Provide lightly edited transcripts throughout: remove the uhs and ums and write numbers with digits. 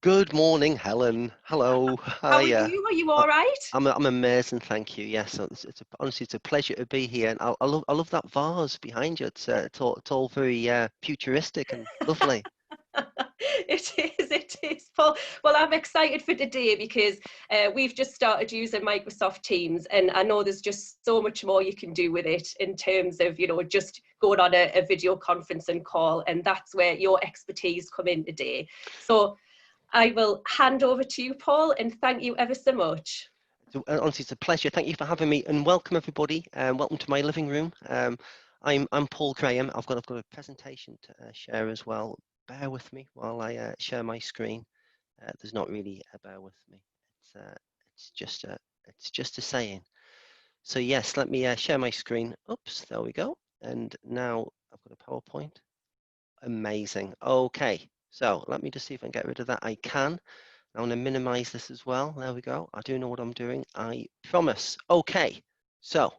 Good morning, Helen. Hello. How are Hi. you? Are you all right? I'm amazing, thank you. Yes, honestly, it's a pleasure to be here, and I love that vase behind you. It's all very futuristic and lovely. It is, Paul. Well, I'm excited for today because we've just started using Microsoft Teams, and I know there's just so much more you can do with it in terms of, just going on a video conferencing call, and that's where your expertise come in today. So I will hand over to you, Paul, and thank you ever so much. Honestly, it's a pleasure. Thank you for having me, and welcome everybody. Welcome to my living room. I'm Paul Graham. I've got a presentation to share as well. Bear with me while I share my screen. There's not really a bear with me. It's uh, it's just a it's just a saying. So yes, let me share my screen. Oops, there we go. And now I've got a PowerPoint. Amazing. Okay, so let me just see if I can get rid of that. I can. I want to minimize this as well. There we go. I do know what I'm doing. I promise. Okay, so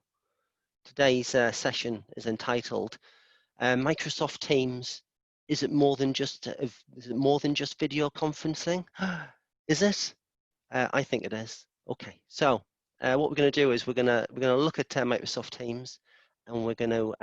today's session is entitled Microsoft Teams. Is it more than just video conferencing? Is it? I think it is. Okay, so what we're going to do is we're gonna look at Microsoft Teams, and we're going to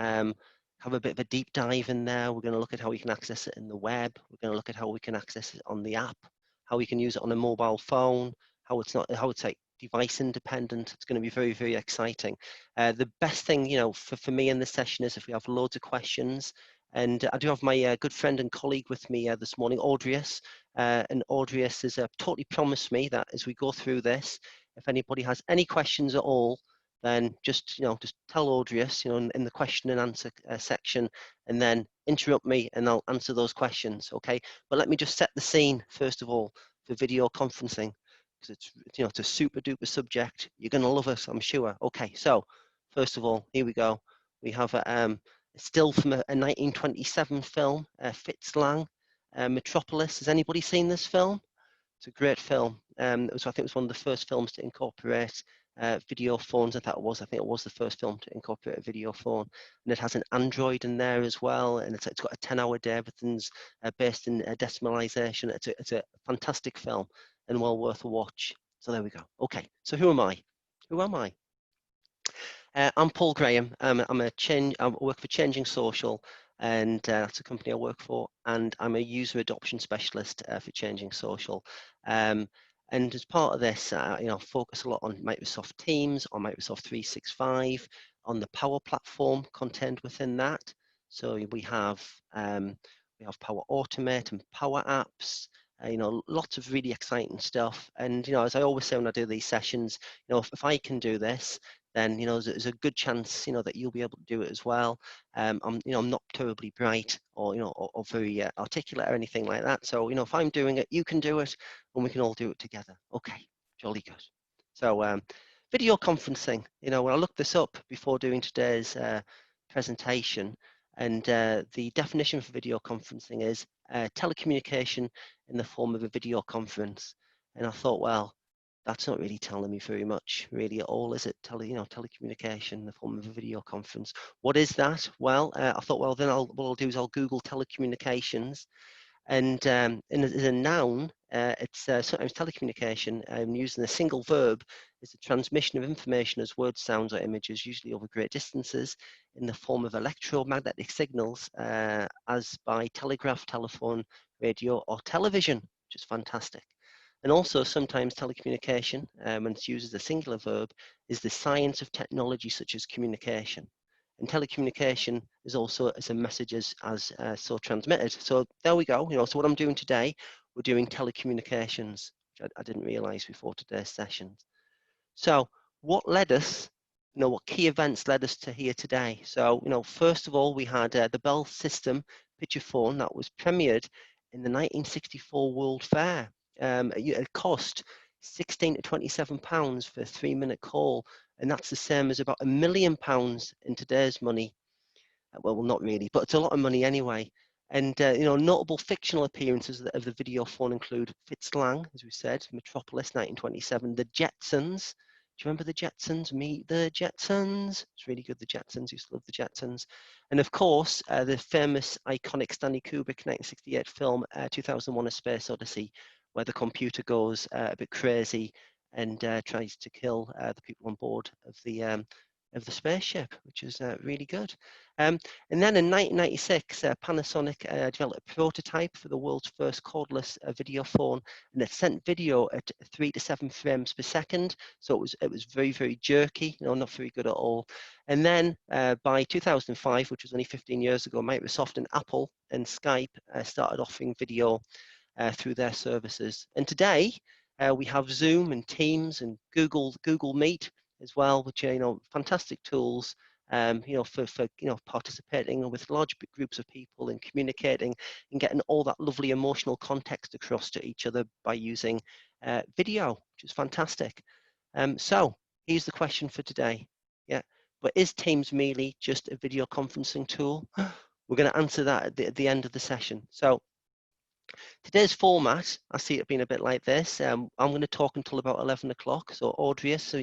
have a bit of a deep dive in there. We're going to look at how we can access it in the web. We're going to look at how we can access it on the app, how we can use it on a mobile phone, how it's like device independent. It's going to be very, very exciting. The best thing, for me in this session is if we have loads of questions. And I do have my good friend and colleague with me this morning, Audrius. And Audrius has totally promised me that as we go through this, if anybody has any questions at all, then just tell Audrius, in the question and answer section, and then interrupt me, and I'll answer those questions. Okay, but let me just set the scene first of all for video conferencing, because it's a super duper subject. You're gonna love it, I'm sure. Okay, so first of all, here we go. We have a still from a 1927 film, Fitz Lang, Metropolis. Has anybody seen this film? It's a great film. I think it was one of the first films to incorporate video phones. I think it was the first film to incorporate a video phone, and it has an Android in there as well. And it's got a 10-hour day. Everything's based in decimalization. It's a fantastic film and well worth a watch. So there we go. Okay, so who am I? Who am I? I'm Paul Graham. I work for Changing Social, and that's a company I work for. And I'm a user adoption specialist for Changing Social. Um, and as part of this, I focus a lot on Microsoft Teams, on Microsoft 365, on the Power Platform contained within that. So we have Power Automate and Power Apps. Lots of really exciting stuff. And as I always say when I do these sessions, if I can do this, then there's a good chance that you'll be able to do it as well. I'm not terribly bright or very articulate or anything like that. So if I'm doing it, you can do it, and we can all do it together. Okay, jolly good. So video conferencing. When I looked this up before doing today's presentation, and the definition for video conferencing is telecommunication in the form of a video conference. And I thought, well, that's not really telling me very much, really, at all, is it? Telecommunication in the form of a video conference. What is that? Well, I thought, well, then what I'll do is I'll Google telecommunications, and as a noun, it's sometimes telecommunication, using a single verb, is the transmission of information as words, sounds, or images, usually over great distances, in the form of electromagnetic signals, as by telegraph, telephone, radio, or television, which is fantastic. And also sometimes telecommunication, when it's used as a singular verb, is the science of technology such as communication. And telecommunication is also as a message as so transmitted. So there we go. So what I'm doing today, we're doing telecommunications, which I didn't realize before today's session. So what led us, what key events led us to here today? So, first of all, we had the Bell System picture phone that was premiered in the 1964 World Fair. It cost 16 to 27 pounds for a 3-minute call, and that's the same as about £1 million in today's money. Well, not really, but it's a lot of money anyway. And notable fictional appearances of the video phone include Fitz Lang, as we said, Metropolis, 1927, The Jetsons. Do you remember The Jetsons? Meet the Jetsons. It's really good, The Jetsons. Used to love The Jetsons. And of course, the famous, iconic Stanley Kubrick 1968 film, 2001: A Space Odyssey, where the computer goes a bit crazy and tries to kill the people on board of the spaceship, which is really good. And then in 1996, Panasonic developed a prototype for the world's first cordless video phone, and it sent video at 3 to 7 frames per second. So it was very, very jerky, not very good at all. And then by 2005, which was only 15 years ago, Microsoft and Apple and Skype started offering video through their services. And today we have Zoom and Teams and Google Meet as well, which are fantastic tools. For participating with large groups of people and communicating and getting all that lovely emotional context across to each other by using video, which is fantastic. So here's the question for today. Yeah, but is Teams merely just a video conferencing tool? We're going to answer that at the end of the session. So today's format, I see it being a bit like this. I'm going to talk until about 11 o'clock. So Audrey, so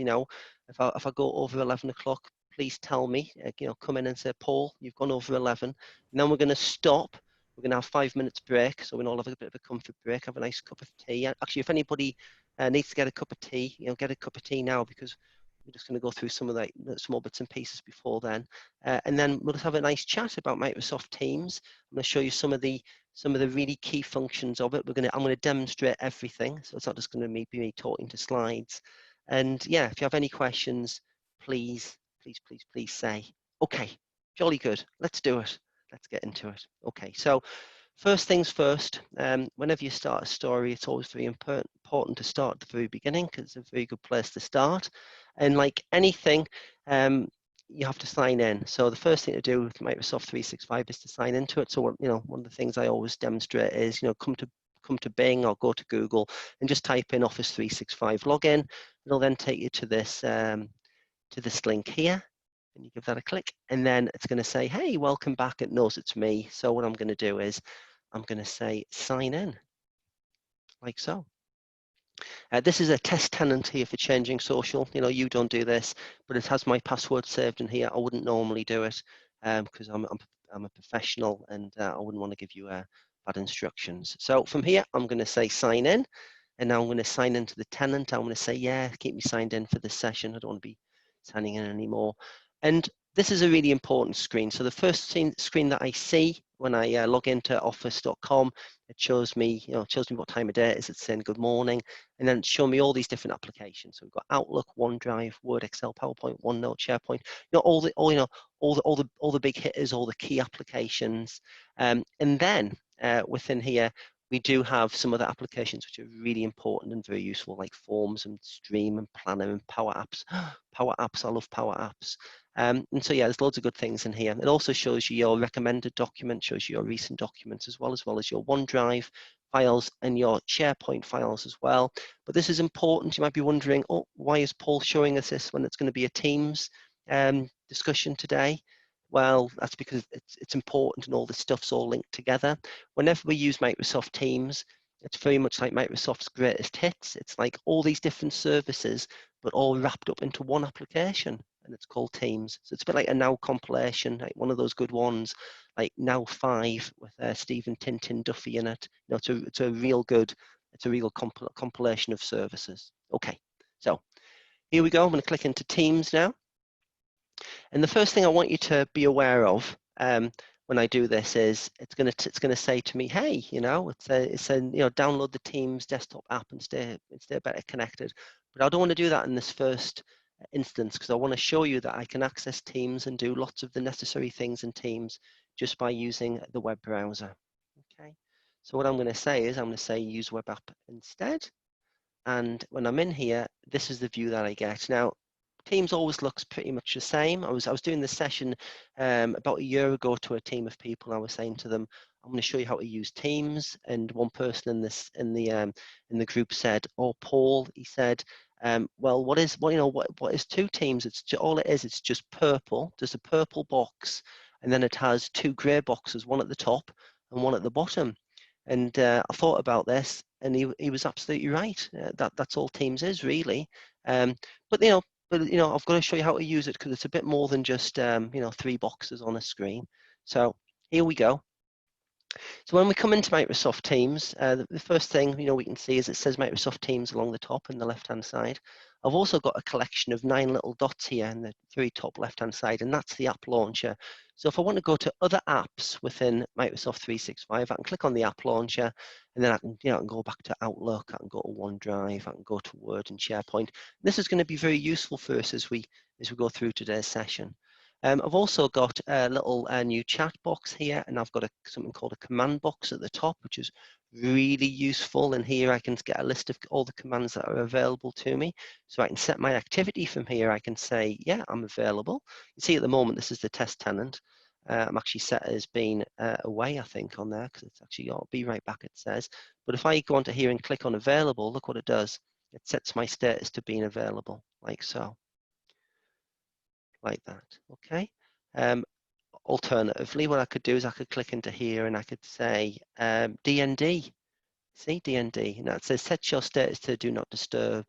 if I go over 11 o'clock, please tell me. Come in and say, Paul, you've gone over 11. And then we're going to stop. We're going to have 5 minutes break, so we can all have a bit of a comfort break. Have a nice cup of tea. Actually, if anybody needs to get a cup of tea, get a cup of tea now, because we're just going to go through some of the small bits and pieces before then, and then we'll just have a nice chat about Microsoft Teams. I'm going to show you some of the really key functions of it. I'm going to demonstrate everything, so it's not just going to be me talking to slides. And yeah, if you have any questions, please say. Okay, jolly good. Let's do it. Let's get into it. Okay, so first things first, whenever you start a story, it's always very important to start at the very beginning, because it's a very good place to start. And like anything, you have to sign in. So the first thing to do with Microsoft 365 is to sign into it. So one of the things I always demonstrate is come to Bing or go to Google and just type in Office 365 login. It'll then take you to this link here, and you give that a click, and then it's going to say, hey, welcome back. It knows it's me. So what I'm going to do is I'm going to say sign in, like so. This is a test tenant here for Changing Social. You don't do this, but it has my password saved in here. I wouldn't normally do it because I'm a professional, and I wouldn't want to give you bad instructions. So from here, I'm going to say sign in, and now I'm going to sign into the tenant. I'm going to say, yeah, keep me signed in for this session. I don't want to be signing in anymore. And this is a really important screen. So the first screen that I see when I log into office.com, it shows me, what time of day it is. It's saying good morning, and then it's showing me all these different applications. So we've got Outlook, OneDrive, Word, Excel, PowerPoint, OneNote, SharePoint. All the big hitters, all the key applications. And then within here, we do have some other applications which are really important and very useful, like Forms and Stream and Planner and Power Apps. Power Apps, I love Power Apps. And so yeah, there's loads of good things in here. It also shows you your recommended document, shows you your recent documents as well as your OneDrive files and your SharePoint files as well. But this is important. You might be wondering, oh, why is Paul showing us this when it's going to be a Teams discussion today? Well, that's because it's important and all this stuff's all linked together. Whenever we use Microsoft Teams, it's very much like Microsoft's greatest hits. It's like all these different services, but all wrapped up into one application, and it's called Teams. So it's a bit like a Now compilation, like one of those good ones, like Now 5 with Stephen Tintin Duffy in it. It's a real compilation of services. Okay, so here we go. I'm going to click into Teams now. And the first thing I want you to be aware of when I do this is it's going to say to me, hey, it's a download the Teams desktop app and stay better connected. But I don't want to do that in this first instance, because I want to show you that I can access Teams and do lots of the necessary things in Teams just by using the web browser. Okay. So what I'm going to say is I'm going to say use web app instead. And when I'm in here, this is the view that I get. Now, Teams always looks pretty much the same. I was doing this session about a year ago to a team of people, and I was saying to them, I'm going to show you how to use Teams. And one person in the group said, "Oh, Paul," he said, "well, what is two Teams? All it is. It's just purple. There's a purple box, and then it has two grey boxes, one at the top and one at the bottom." And I thought about this, and he was absolutely right. That's all Teams is really. But I've got to show you how to use it, because it's a bit more than just three boxes on a screen. So here we go. So when we come into Microsoft Teams, the first thing we can see is it says Microsoft Teams along the top in the left-hand side. I've also got a collection of 9 little dots here in the very top left-hand side, and that's the app launcher. So if I want to go to other apps within Microsoft 365, I can click on the app launcher, and then I can go back to Outlook, I can go to OneDrive, I can go to Word and SharePoint. This is going to be very useful for us as we go through today's session. I've also got a little new chat box here, and I've got something called a command box at the top, which is really useful. And here I can get a list of all the commands that are available to me. So I can set my activity from here. I can say, yeah, I'm available. You see at the moment, this is the test tenant. I'm actually set as being away, I think, on there, because it's actually, I'll be right back, it says. But if I go onto here and click on available, look what it does. It sets my status to being available, like so. Like that, okay? Alternatively, what I could do is I could click into here and I could say DND. See, DND, and that says set your status to do not disturb,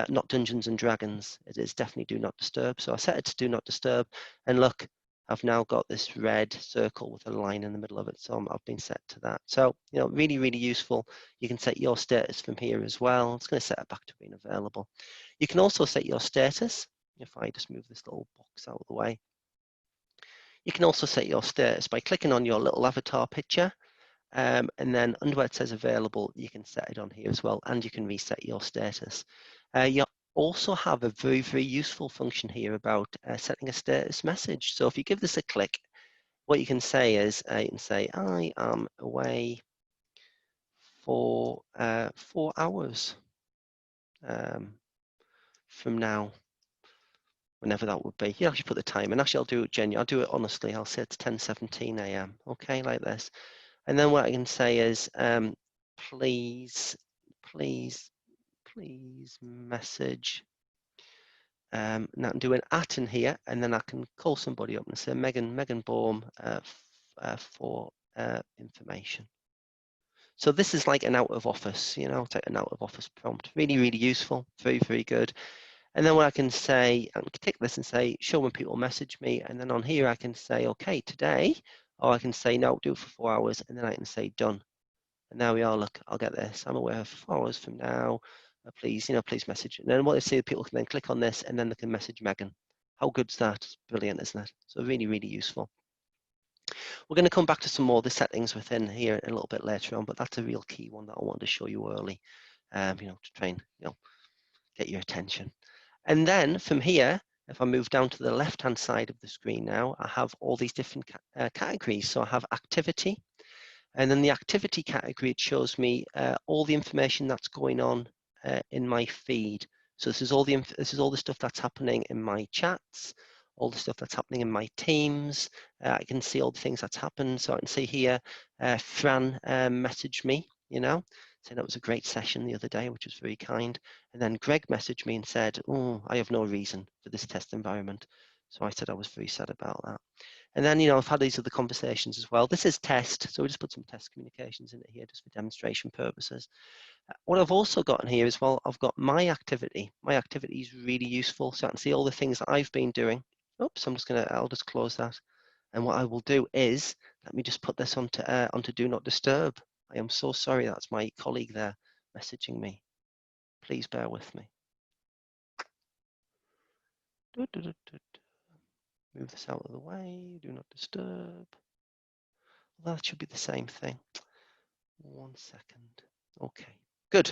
not Dungeons and Dragons. It is definitely do not disturb. So I set it to do not disturb, and look, I've now got this red circle with a line in the middle of it. So I've been set to that. So, really, really useful. You can set your status from here as well. It's going to set it back to being available. You can also set your status. If I just move this little box out of the way, you can also set your status by clicking on your little avatar picture, and then under where it says available, you can set it on here as well, and you can reset your status. You also have a very, very useful function here about setting a status message. So if you give this a click, what you can say is, you can say, I am away for 4 hours from now. Whenever that would be. You actually put the time, and actually I'll do it genuinely. I'll do it honestly. I'll say it's 10:17 a.m. Okay, like this. And then what I can say is, please message. And I can do an at in here, and then I can call somebody up and say Megan Baum for information. So this is like an out of office, it's like an out of office prompt. Really, really useful. Very, very good. And then what I can say, I can tick this and say, show when people message me. And then on here, I can say, okay, today, or I can say, no, do it for 4 hours. And then I can say, done. And there we are. Look, I'll get this. I'm aware for 4 hours from now. Please message. And then what they see, people can then click on this and then they can message Megan. How good's that? It's brilliant, isn't it? So really, really useful. We're going to come back to some more of the settings within here a little bit later on, but that's a real key one that I wanted to show you early, to try and, get your attention. And then from here, if I move down to the left-hand side of the screen now, I have all these different categories. So I have activity, and then the activity category, it shows me all the information that's going on in my feed. So this is all the stuff that's happening in my chats, all the stuff that's happening in my teams. I can see all the things that's happened. So I can see here, Fran messaged me, saying that was a great session the other day, which was very kind. And then Greg messaged me and said, oh, I have no reason for this test environment. So I said I was very sad about that. And then, I've had these other conversations as well. This is test, so we just put some test communications in it here just for demonstration purposes. What I've also got in here as well, I've got my activity. My activity is really useful, so I can see all the things that I've been doing. Oops, I'll just close that. And what I will do is, let me just put this onto Do Not Disturb. I am so sorry, that's my colleague there messaging me. Please bear with me. Move this out of the way, Do Not Disturb. Well, that should be the same thing. 1 second. Okay, good.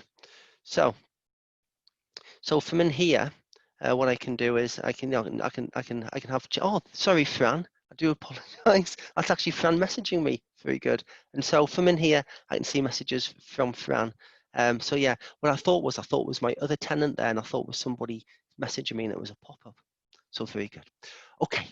So from in here, what I can do is I can have. Oh, sorry, Fran. I do apologise. That's actually Fran messaging me. Very good. And so from in here, I can see messages from Fran. So yeah, what I thought was my other tenant there, and I thought was somebody messaging me, and it was a pop-up. So very good. Okay.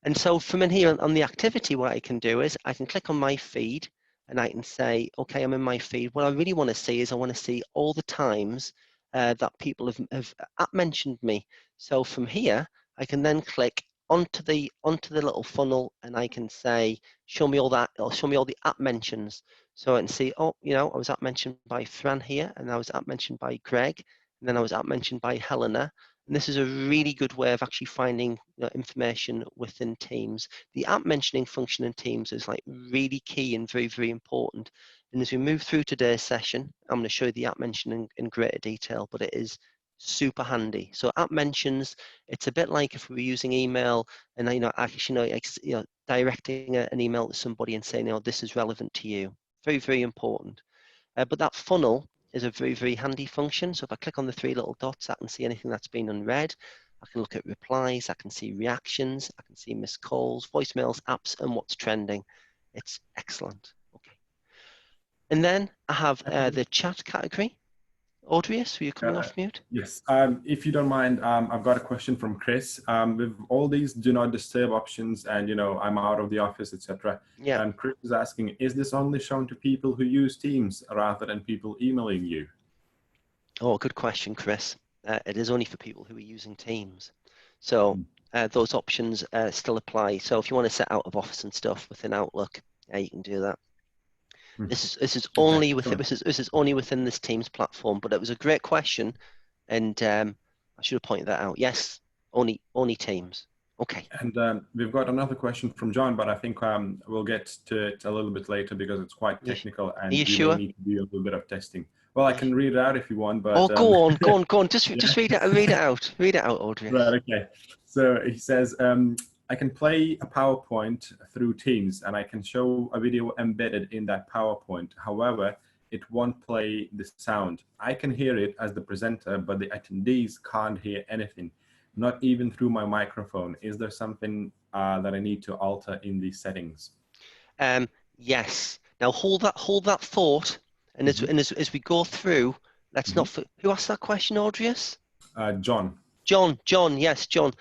And so from in here on the activity, what I can do is I can click on my feed, and I can say, okay, I'm in my feed. What I really want to see is I want to see all the times that people have mentioned me. So from here, I can then click onto the little funnel, and I can say, show me all that, or show me all the app mentions. So I can see, oh, I was app mentioned by Fran here, and I was app mentioned by Greg, and then I was app mentioned by Helena. And this is a really good way of actually finding information within Teams. The app mentioning function in Teams is like really key and very, very important. And as we move through today's session, I'm going to show you the app mention in greater detail, but it is super handy. So app mentions, it's a bit like if we were using email and actually directing an email to somebody and saying, this is relevant to you. Very, very important. But that funnel is a very, very handy function. So if I click on the three little dots, I can see anything that's been unread. I can look at replies, I can see reactions, I can see missed calls, voicemails, apps, and what's trending. It's excellent. Okay. And then I have the chat category. Audrius, were you coming off mute? Yes. If you don't mind, I've got a question from Chris. With all these do not disturb options and, I'm out of the office, etc. Yeah. Chris is asking, is this only shown to people who use Teams rather than people emailing you? Oh, good question, Chris. It is only for people who are using Teams. So those options still apply. So if you want to set out of office and stuff within Outlook, you can do that. This is only within this is only within this Teams platform. But it was a great question, and I should have pointed that out. Yes, only Teams. Okay. And we've got another question from John, but I think we'll get to it a little bit later because it's quite technical and we sure? may need to do a little bit of testing. Well, I can read it out if you want, but go on. Just read it out. Read it out, Audrey. Right. Okay. So he says, I can play a PowerPoint through Teams, and I can show a video embedded in that PowerPoint. However, it won't play the sound. I can hear it as the presenter, but the attendees can't hear anything, not even through my microphone. Is there something that I need to alter in these settings? Yes. Now hold that thought, and as we go through, let's not. Who asked that question, Audrius? John. John. Yes, John.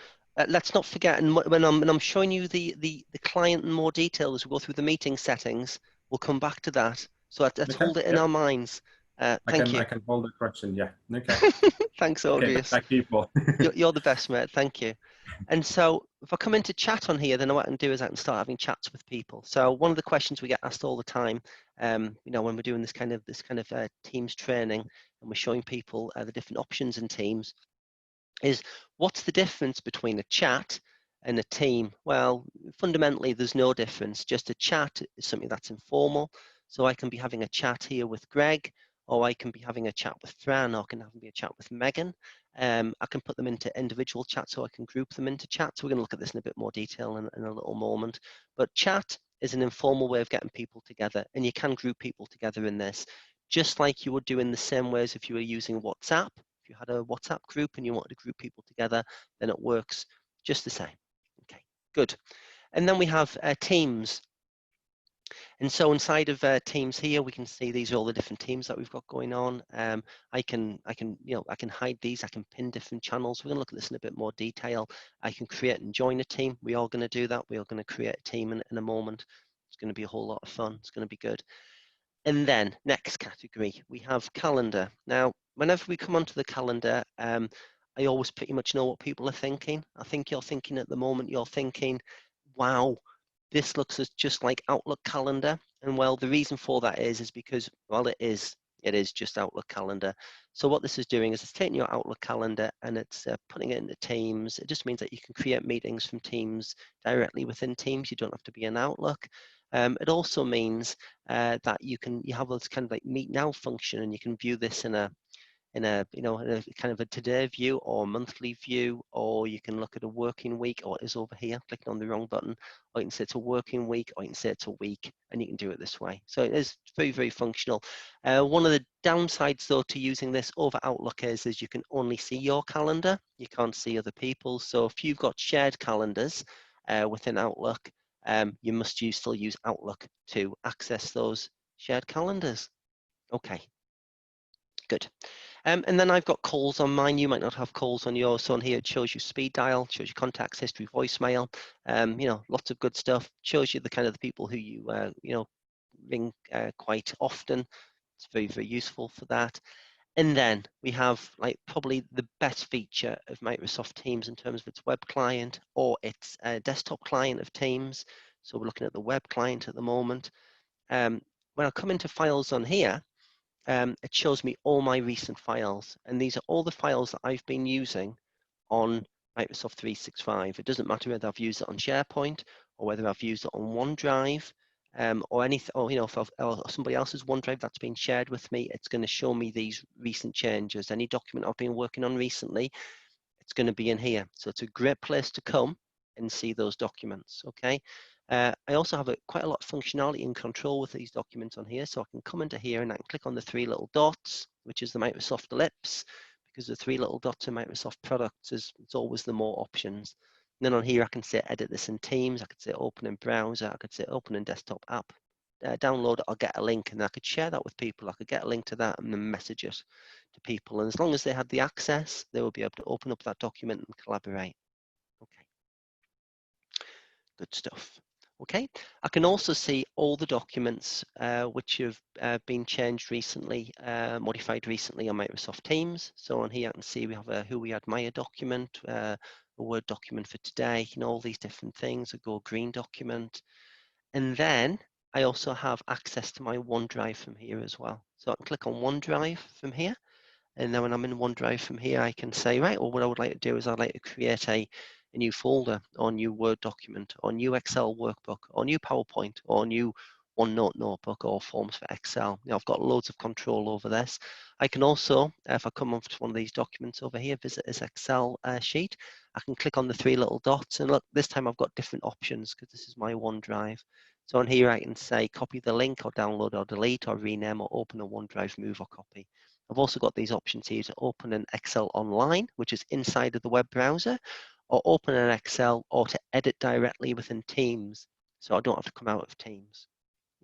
Let's not forget, and when I'm showing you the client in more detail as we go through the meeting settings, we'll come back to that. So let's hold it in our minds. Thank you. I can hold the question. Yeah. Okay. Thanks, Audrius. Back people. You're the best, mate. Thank you. And so if I come into chat on here, then what I can do is I can start having chats with people. So one of the questions we get asked all the time, when we're doing this kind of Teams training and we're showing people the different options in Teams, is what's the difference between a chat and a team? Well, fundamentally, there's no difference. Just a chat is something that's informal. So I can be having a chat here with Greg, or I can be having a chat with Fran, or I can have a chat with Megan. I can put them into individual chats, so I can group them into chats. So we're going to look at this in a bit more detail in a little moment. But chat is an informal way of getting people together, and you can group people together in this, just like you would do in the same ways if you were using WhatsApp. If you had a WhatsApp group and you wanted to group people together, then it works just the same. Okay, good. And then we have Teams. And so inside of Teams here, we can see these are all the different teams that we've got going on. I can hide these. I can pin different channels. We're going to look at this in a bit more detail. I can create and join a team. We are going to do that. We are going to create a team in a moment. It's going to be a whole lot of fun. It's going to be good. And then next category, we have calendar. Now, whenever we come onto the calendar, I always pretty much know what people are thinking. I think you're thinking at the moment, you're thinking, wow, this looks just like Outlook calendar. And well, the reason for that is because, well, it is just Outlook calendar. So what this is doing is it's taking your Outlook calendar and it's putting it into Teams. It just means that you can create meetings from Teams directly within Teams. You don't have to be in Outlook. It also means that you have this kind of like meet now function, and you can view this in a kind of a today view or monthly view, or you can look at a working week, or it is over here, clicking on the wrong button, or you can say it's a working week, or you can say it's a week, and you can do it this way. So it is very, very functional. One of the downsides though to using this over Outlook is you can only see your calendar. You can't see other people's. So if you've got shared calendars within Outlook, you must still use Outlook to access those shared calendars. Okay, good. And then I've got calls on mine. You might not have calls on yours. So on here, it shows you speed dial, shows you contacts history, voicemail, lots of good stuff. Shows you the kind of the people who you, ring quite often. It's very, very useful for that. And then we have like probably the best feature of Microsoft Teams in terms of its web client or its desktop client of Teams. So we're looking at the web client at the moment. When I come into files on here, it shows me all my recent files. And these are all the files that I've been using on Microsoft 365. It doesn't matter whether I've used it on SharePoint or whether I've used it on OneDrive, or anything, or or somebody else's OneDrive that's been shared with me. It's going to show me these recent changes. Any document I've been working on recently, it's going to be in here. So it's a great place to come and see those documents. Okay. I also have quite a lot of functionality and control with these documents on here. So I can come into here and I can click on the three little dots, which is the Microsoft ellipse, because the three little dots in Microsoft products it's always the more options. And then on here, I can say edit this in Teams. I could say open in browser. I could say open in desktop app. Download it or get a link, and I could share that with people. I could get a link to that and then message it to people. And as long as they had the access, they would be able to open up that document and collaborate. Okay, good stuff. Okay, I can also see all the documents which have been changed recently, modified recently on Microsoft Teams. So on here I can see we have a Who We Admire document, a Word document for today, all these different things, a Go Green document. And then I also have access to my OneDrive from here as well. So I can click on OneDrive from here. And then when I'm in OneDrive from here, I can say, right, well, what I would like to do is I'd like to create a new folder or new Word document or new Excel workbook or new PowerPoint or new OneNote notebook or forms for Excel. I've got loads of control over this. I can also, if I come over to one of these documents over here, visit this Excel sheet, I can click on the three little dots and look, this time I've got different options because this is my OneDrive. So on here I can say copy the link or download or delete or rename or open a OneDrive move or copy. I've also got these options here to open an Excel online, which is inside of the web browser, or open an Excel or to edit directly within Teams. So I don't have to come out of Teams.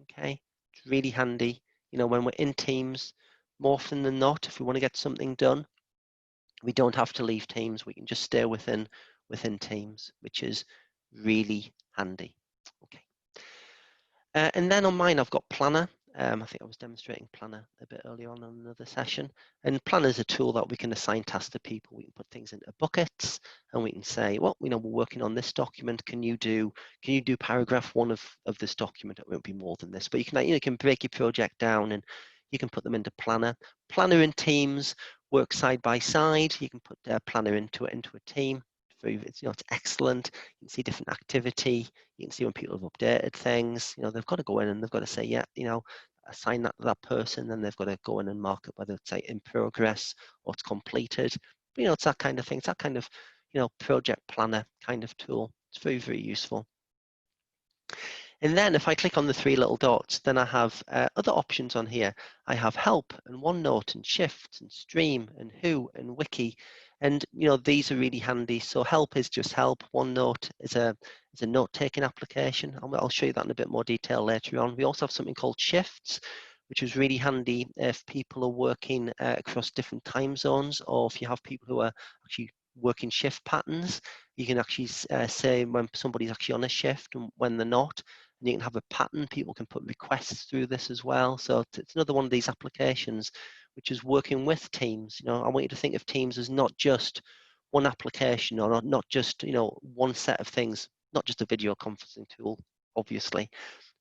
Okay, it's really handy. When we're in Teams, more often than not, if we want to get something done, we don't have to leave Teams. We can just stay within Teams, which is really handy. Okay. And then on mine, I've got Planner. I think I was demonstrating Planner a bit earlier on in another session. And Planner is a tool that we can assign tasks to people. We can put things into buckets, and we can say, well, we're working on this document. Can you do paragraph 1 of this document? It won't be more than this, but you can break your project down and you can put them into Planner. Planner and Teams work side by side. You can put Planner into a team. It's excellent. You can see different activity. You can see when people have updated things. They've got to go in and they've got to say, yeah, assign that to that person. Then they've got to go in and mark it, whether it's in progress or it's completed. But, it's that kind of thing. It's that kind of, project planner kind of tool. It's very, very useful. And then if I click on the three little dots, then I have other options on here. I have Help and OneNote and Shift and Stream and Who and Wiki. And these are really handy. So Help is just help. OneNote is a note-taking application. I'll show you that in a bit more detail later on. We also have something called Shifts, which is really handy if people are working across different time zones, or if you have people who are actually working shift patterns. You can actually say when somebody's actually on a shift and when they're not. And you can have a pattern. People can put requests through this as well. So it's another one of these applications which is working with Teams. I want you to think of Teams as not just one application or not just one set of things, not just a video conferencing tool, obviously,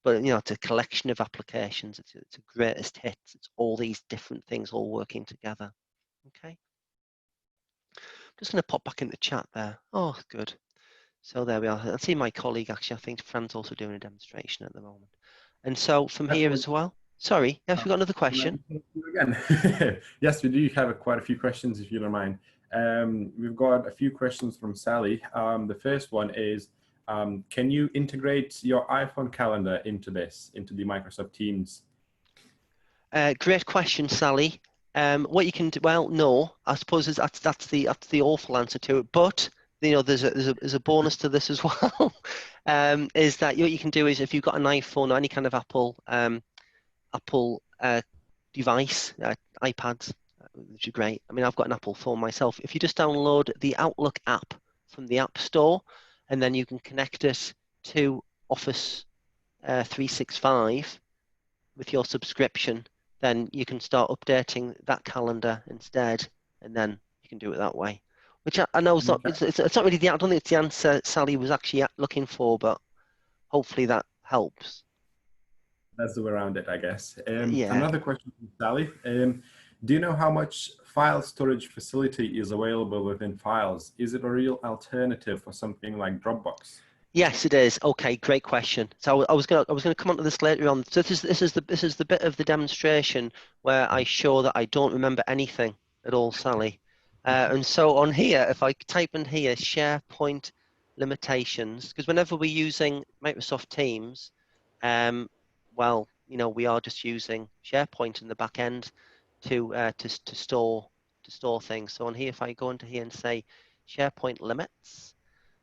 but it's a collection of applications. It's a greatest hits. It's all these different things all working together. Okay. I'm just going to pop back in the chat there. Oh, good. So there we are. I see my colleague, actually, I think Fran's also doing a demonstration at the moment. And so from here as well. Sorry, have we got another question? Again. Yes, we do have quite a few questions, if you don't mind. We've got a few questions from Sally. The first one is, can you integrate your iPhone calendar into the Microsoft Teams? Great question, Sally. What you can do, well, no, I suppose that's the awful answer to it. But there's a bonus to this as well. Is that what you can do is if you've got an iPhone or any kind of Apple device, iPads, which are great. I mean, I've got an Apple phone myself. If you just download the Outlook app from the App Store, and then you can connect it to Office 365 with your subscription, then you can start updating that calendar instead, and then you can do it that way. Which I know is not, it's not really I don't think it's the answer Sally was actually looking for, but hopefully that helps. That's the way around it, I guess. Yeah. Another question from Sally. Do you know how much file storage facility is available within Files? Is it a real alternative for something like Dropbox? Yes, it is. Okay, great question. So I was gonna come on to this later on. So this is the bit of the demonstration where I show that I don't remember anything at all, Sally. And so on here, if I type in here SharePoint limitations, because whenever we're using Microsoft Teams, well, you know, we are just using SharePoint in the back end to store things. So on here, if I go into here and say SharePoint limits.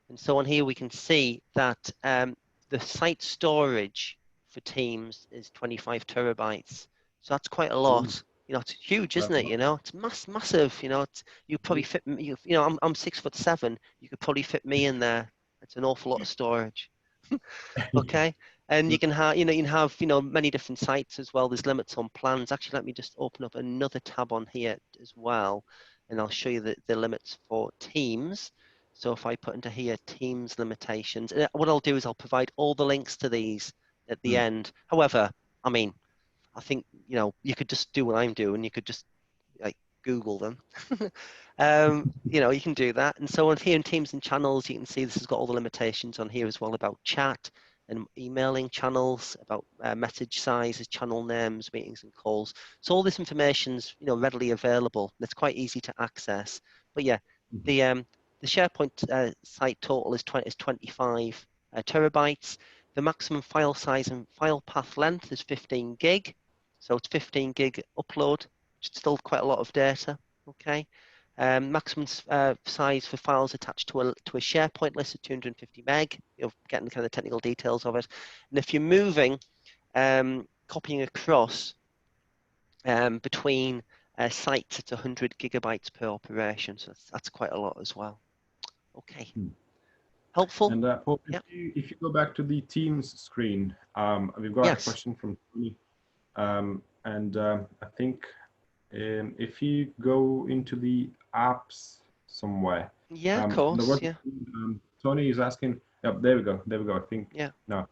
And so on here, we can see that the site storage for Teams is 25 terabytes. So that's quite a lot. You know, it's huge, isn't it? You know, it's massive. You know, you probably fit me. You know, I'm 6'7". You could probably fit me in there. It's an awful lot of storage. Okay, and you can have, you can have, many different sites as well. There's limits on plans. Actually, let me just open up another tab on here as well, and I'll show you the limits for Teams. So if I put into here Teams limitations, and what I'll do is I'll provide all the links to these at the end. However, I mean, I think, you could just do what I'm doing. You could just like Google them. You can do that. And so on here in Teams and channels, you can see this has got all the limitations on here as well about chat and emailing channels, about message sizes, channel names, meetings and calls. So all this information's readily available. And it's quite easy to access. But yeah, the SharePoint site total is 25 terabytes. The maximum file size and file path length is 15 gig. So it's 15 gig upload, which is still quite a lot of data. Okay. Maximum size for files attached to a SharePoint list of 250 meg. You're getting kind of the technical details of it. And if you're moving, copying across between sites, it's 100 gigabytes per operation. So that's quite a lot as well. Okay. Helpful? And Paul, Yep. if you go back to the Teams screen, we've got a question from Tony. I think if you go into the apps somewhere. Yeah, of course. Yeah. Tony is asking. Yep, there we go. There we go. I think. Yeah. No.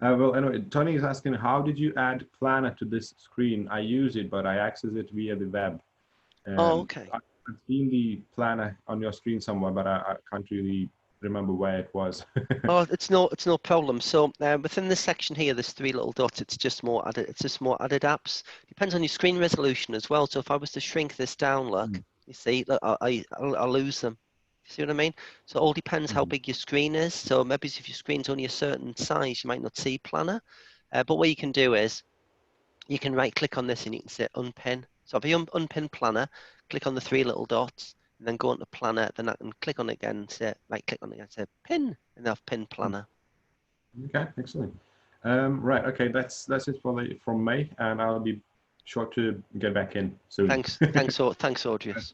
Well, anyway, Tony is asking, how did you add Planner to this screen? I use it, but I access it via the web. Oh, okay. I've seen the Planner on your screen somewhere, but I can't really remember where it was. Oh, it's no problem. So within this section here, there's 3 little dots. It's just more added apps. Depends on your screen resolution as well. So if I was to shrink this down, look, you see, look, I'll lose them. You see what I mean? So it all depends how big your screen is. So maybe if your screen's only a certain size, you might not see Planner. But what you can do is you can right click on this and you can say unpin. So if you unpin Planner, click on the 3 little dots, and then go into Planner, then I can click on it again and say, right click on it and say pin, and I've pinned Planner. Okay, excellent. Right, okay, that's it from me, and I'll be sure to get back in soon. Thanks, Audrius.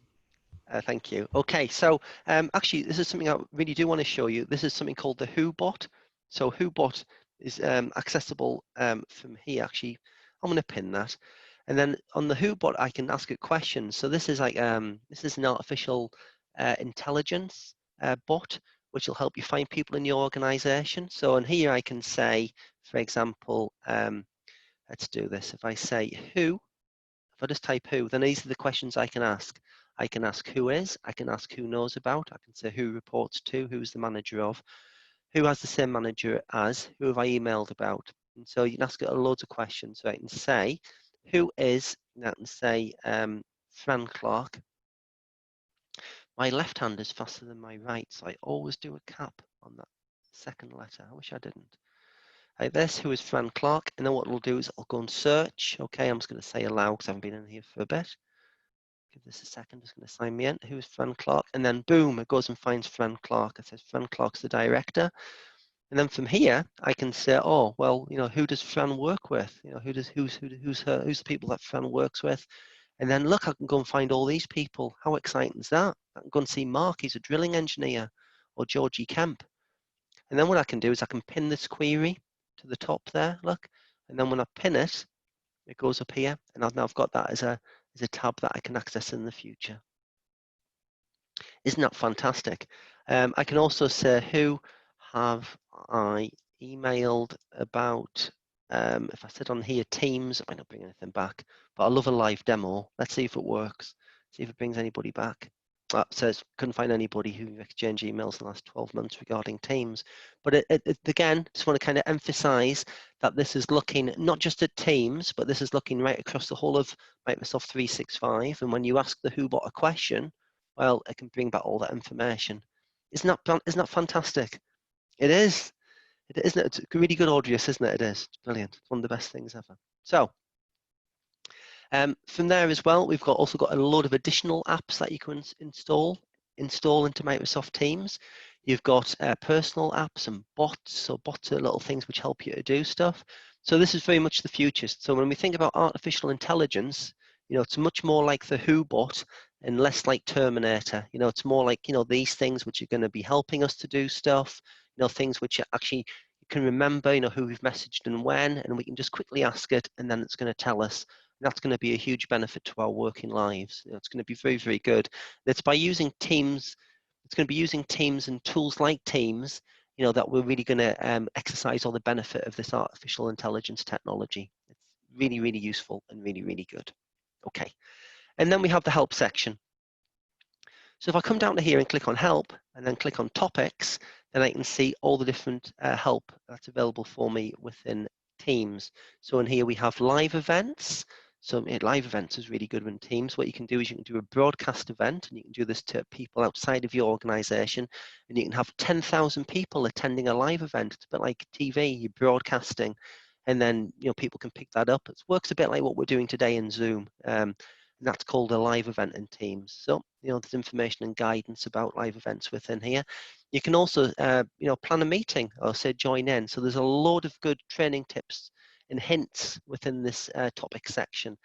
Thank you. Okay, so actually, this is something I really do want to show you. This is something called the WhoBot. So WhoBot is accessible from here. Actually, I'm going to pin that. And then on the WhoBot, I can ask it questions. So this is like this is an artificial intelligence bot, which will help you find people in your organization. So on here, I can say, for example, let's do this. If I say who, if I just type who, then these are the questions I can ask. I can ask who is, I can ask who knows about, I can say who reports to, who's the manager of, who has the same manager as, who have I emailed about. And so you can ask it loads of questions. So I can say, who is, and I can say, Fran Clark. My left hand is faster than my right, so I always do a cap on that second letter. I wish I didn't. Like this, who is Fran Clark? And then what it'll do is I'll go and search. Okay, I'm just going to say allow because I haven't been in here for a bit. Give this a second, just going to sign me in. Who is Fran Clark? And then boom, it goes and finds Fran Clark. It says Fran Clark's the director. And then from here, I can say, oh, well, who does Fran work with? Who's the people that Fran works with? And then look, I can go and find all these people. How exciting is that? I can go and see Mark, he's a drilling engineer, or Georgie Kemp. And then what I can do is I can pin this query to the top there, look. And then when I pin it, it goes up here. And now I've got that as a tab that I can access in the future. Isn't that fantastic? I can also say, who have I emailed about If I sit on here, Teams, it might not bring anything back, but I love a live demo. Let's see if it works. See if it brings anybody back. It says couldn't find anybody who exchanged emails in the last 12 months regarding Teams. But again, just want to kind of emphasize that this is looking not just at Teams, but this is looking right across the whole of Microsoft 365. And when you ask the WhoBot a question, well, it can bring back all that information. Isn't that fantastic? It is. Isn't it? It's really good audience, isn't it? It is. It's brilliant. It's one of the best things ever. So from there as well, we've also got a load of additional apps that you can install into Microsoft Teams. You've got personal apps and bots. So bots are little things which help you to do stuff. So this is very much the future. So when we think about artificial intelligence, it's much more like the Who bot and less like Terminator. It's more like, these things which are going to be helping us to do stuff, things which are actually you can remember, who we've messaged and when, and we can just quickly ask it, and then it's going to tell us. That's going to be a huge benefit to our working lives. It's going to be very, very good. It's by using Teams. It's going to be using Teams and tools like Teams, that we're really going to exercise all the benefit of this artificial intelligence technology. It's really, really useful and really, really good. Okay, and then we have the help section. So if I come down to here and click on help and then click on topics, then I can see all the different help that's available for me within Teams. So in here we have live events. So live events is really good in Teams. What you can do is you can do a broadcast event, and you can do this to people outside of your organization, and you can have 10,000 people attending a live event. It's a bit like TV, you're broadcasting, and then people can pick that up. It works a bit like what we're doing today in Zoom. And that's called a live event in Teams. So, there's information and guidance about live events within here. You can also, plan a meeting or say join in. So there's a load of good training tips and hints within this topic section.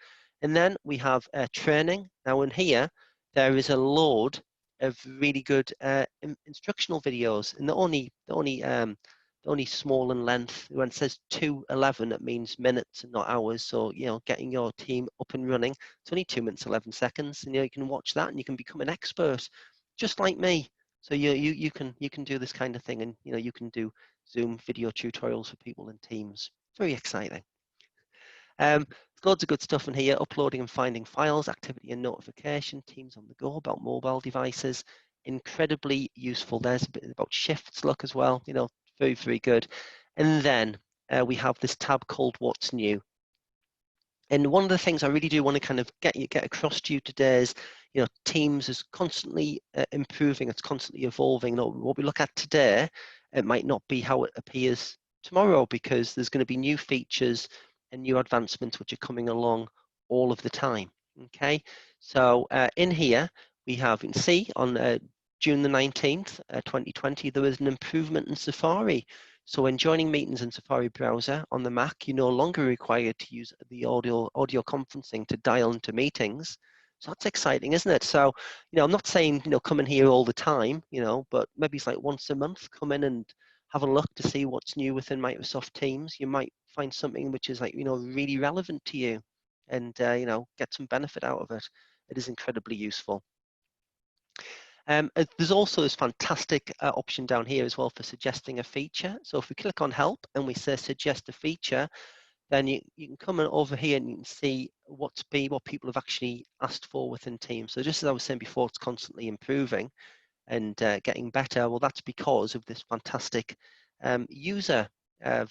And then we have training. Now in here, there is a load of really good instructional videos, and they're only small in length. When it says 2:11, it means minutes and not hours. So, getting your team up and running, it's only 2 minutes, 11 seconds. And, you can watch that and you can become an expert just like me. So you can do this kind of thing, and, you can do Zoom video tutorials for people in Teams. Very exciting. There's loads of good stuff in here, uploading and finding files, activity and notification, Teams on the go about mobile devices. Incredibly useful. There's a bit about shifts look as well, very, very good. And then we have this tab called What's New. And one of the things I really do want to kind of get across to you today is, Teams is constantly improving. It's constantly evolving. What we look at today, it might not be how it appears tomorrow, because there's going to be new features and new advancements which are coming along all of the time. Okay, so in here we have, you can see on June the 19th, 2020, there was an improvement in Safari. So when joining meetings in Safari browser on the Mac, you're no longer required to use the audio conferencing to dial into meetings. So that's exciting, isn't it? So, I'm not saying, come in here all the time, but maybe it's like once a month, come in and have a look to see what's new within Microsoft Teams. You might find something which is like, really relevant to you, and, get some benefit out of it. It is incredibly useful. There's also this fantastic option down here as well for suggesting a feature. So if we click on help and we say suggest a feature, then you can come over here and you can see what people have actually asked for within Teams. So just as I was saying before, it's constantly improving and getting better. Well, that's because of this fantastic user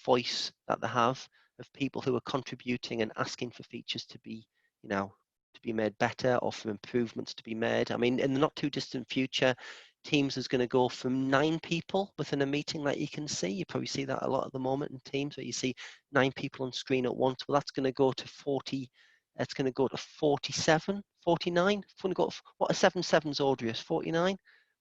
voice that they have of people who are contributing and asking for features to be, to be made better, or for improvements to be made. I mean, in the not too distant future, Teams is going to go from 9 people within a meeting that you can see. You probably see that a lot at the moment in Teams, where you see 9 people on screen at once. Well, that's going to go to 40. It's going to go to 47, 49. It's going to go, what are 7/7's Audrius? 49?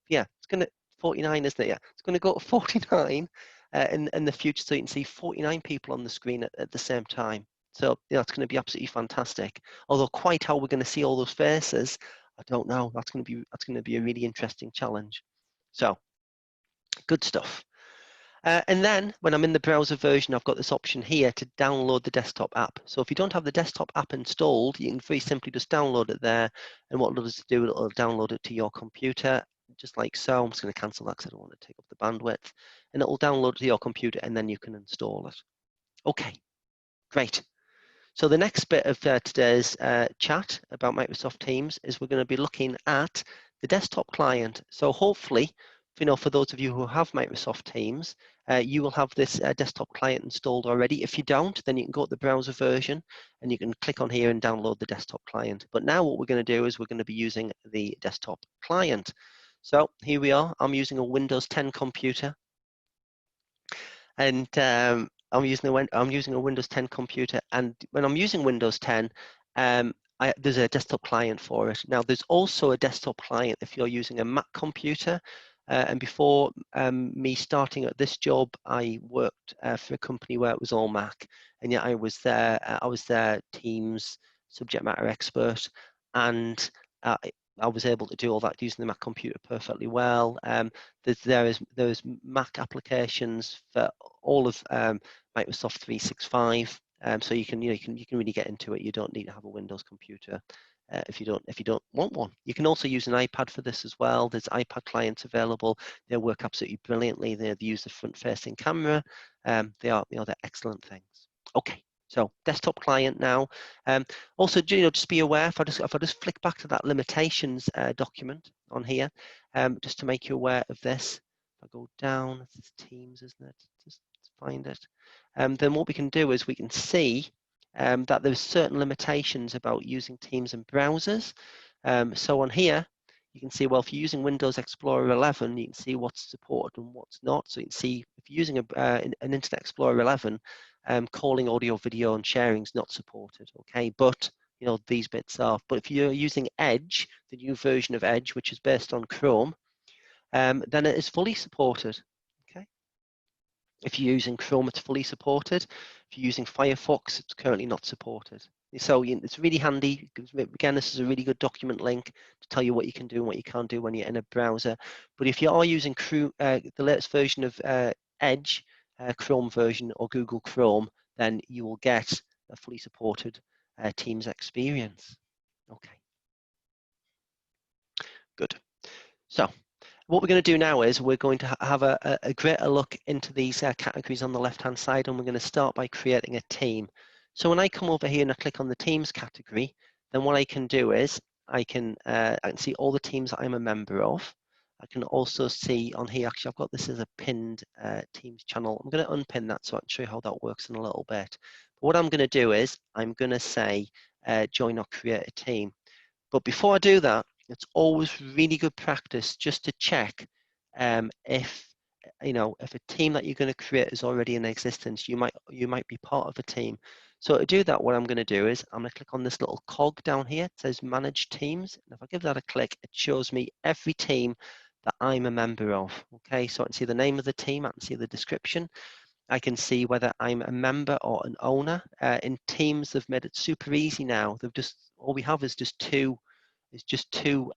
Yeah, it's going to 49, isn't it? Yeah, it's going to go to 49 in the future, so you can see 49 people on the screen at the same time. So, it's going to be absolutely fantastic. Although quite how we're going to see all those faces, I don't know. That's going to be a really interesting challenge. So, good stuff. And then when I'm in the browser version, I've got this option here to download the desktop app. So if you don't have the desktop app installed, you can very simply just download it there. And what it'll do, it'll download it to your computer, just like so. I'm just going to cancel that because I don't want to take up the bandwidth. And it'll download it to your computer, and then you can install it. Okay. Great. So the next bit of today's chat about Microsoft Teams is we're going to be looking at the desktop client. So hopefully, for those of you who have Microsoft Teams, you will have this desktop client installed already. If you don't, then you can go to the browser version and you can click on here and download the desktop client. But now what we're going to do is we're going to be using the desktop client. So here we are. I'm using a Windows 10 computer. And I'm using a Windows 10 computer, and when I'm using Windows 10, there's a desktop client for it. Now, there's also a desktop client if you're using a Mac computer. And before me starting at this job, I worked for a company where it was all Mac, and yet I was their Teams subject matter expert, and I was able to do all that using the Mac computer perfectly well. There's Mac applications for all of Microsoft 365, so you can really get into it. You don't need to have a Windows computer if you don't want one. You can also use an iPad for this as well. There's iPad clients available. They work absolutely brilliantly. They use the front-facing camera. They're excellent things. Okay. So desktop client now. Also, just be aware if I just flick back to that limitations document on here, just to make you aware of this. If I go down, it's Teams, isn't it? Just find it. Then what we can do is we can see that there's certain limitations about using Teams in browsers. So on here, you can see, well, if you're using Windows Explorer 11, you can see what's supported and what's not. So you can see if you're using an Internet Explorer 11, calling audio, video, and sharing is not supported, okay? But, these bits are. But if you're using Edge, the new version of Edge, which is based on Chrome, then it is fully supported, okay? If you're using Chrome, it's fully supported. If you're using Firefox, it's currently not supported. So it's really handy. Again, this is a really good document link to tell you what you can do and what you can't do when you're in a browser. But if you are using the latest version of Edge, Chrome version, or Google Chrome, then you will get a fully supported Teams experience. Okay. Good. So what we're going to do now is we're going to have a greater look into these categories on the left-hand side, and we're going to start by creating a team. So when I come over here and I click on the Teams category, then what I can do is I can see all the teams that I'm a member of. I can also see on here, actually, I've got this as a pinned Teams channel. I'm going to unpin that so I can show you how that works in a little bit. But what I'm going to do is I'm going to say join or create a team. But before I do that, it's always really good practice just to check if a team that you're going to create is already in existence. You might be part of a team. So to do that, what I'm going to do is I'm going to click on this little cog down here. It says Manage Teams. And if I give that a click, it shows me every team that I'm a member of. Okay, so I can see the name of the team. I can see the description. I can see whether I'm a member or an owner. In Teams, they've made it super easy now. All we have is just two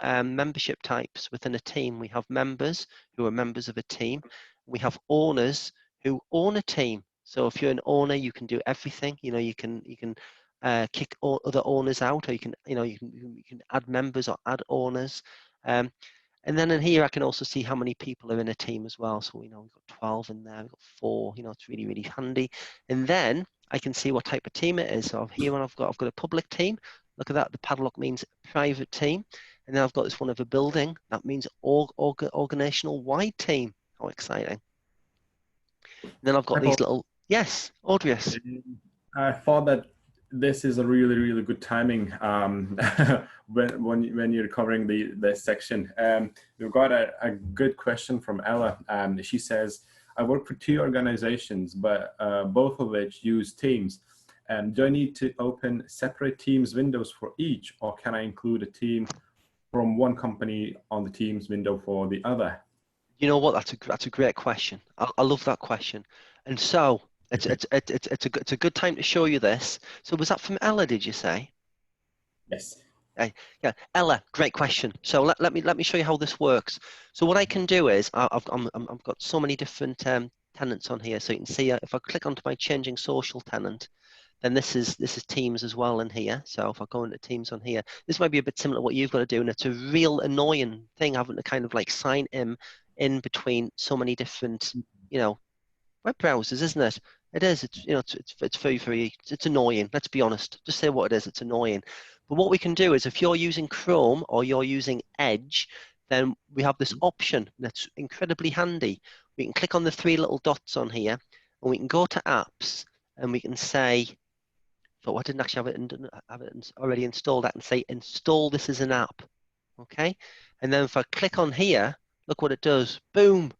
membership types within a team. We have members who are members of a team. We have owners who own a team. So if you're an owner, you can do everything. You can kick other owners out, or you can add members or add owners. And then in here, I can also see how many people are in a team as well. So we've got 12 in there, we've got 4. It's really, really handy. And then I can see what type of team it is. So here, I've got a public team. Look at that. The padlock means private team. And then I've got this one of a building. That means organizational wide team. How exciting. And then I've got these little, yes, Audrius. I thought that this is a really, really good timing when you're covering the section. We've got a good question from Ella. She says, I work for 2 organizations, but both of which use Teams. Do I need to open separate Teams windows for each, or can I include a team from one company on the Teams window for the other? You know what? That's a great question. I love that question. And so it's a good time to show you this. So was that from Ella? Did you say? Yes. Yeah, Ella, great question. So let me show you how this works. So what I can do is I've got so many different tenants on here. So you can see if I click onto my changing social tenant, then this is Teams as well in here. So if I go into Teams on here, this might be a bit similar to what you've got to do, and it's a real annoying thing having to kind of like sign in between so many different web browsers, isn't it? It is. It's it's very it's annoying. Let's be honest. Just say what it is. It's annoying. But what we can do is, if you're using Chrome or you're using Edge, then we have this option that's incredibly handy. We can click on the three little dots on here, and we can go to apps, and we can say, "So I didn't actually have it already installed." I can say, "Install this as an app." Okay, and then if I click on here, look what it does. Boom!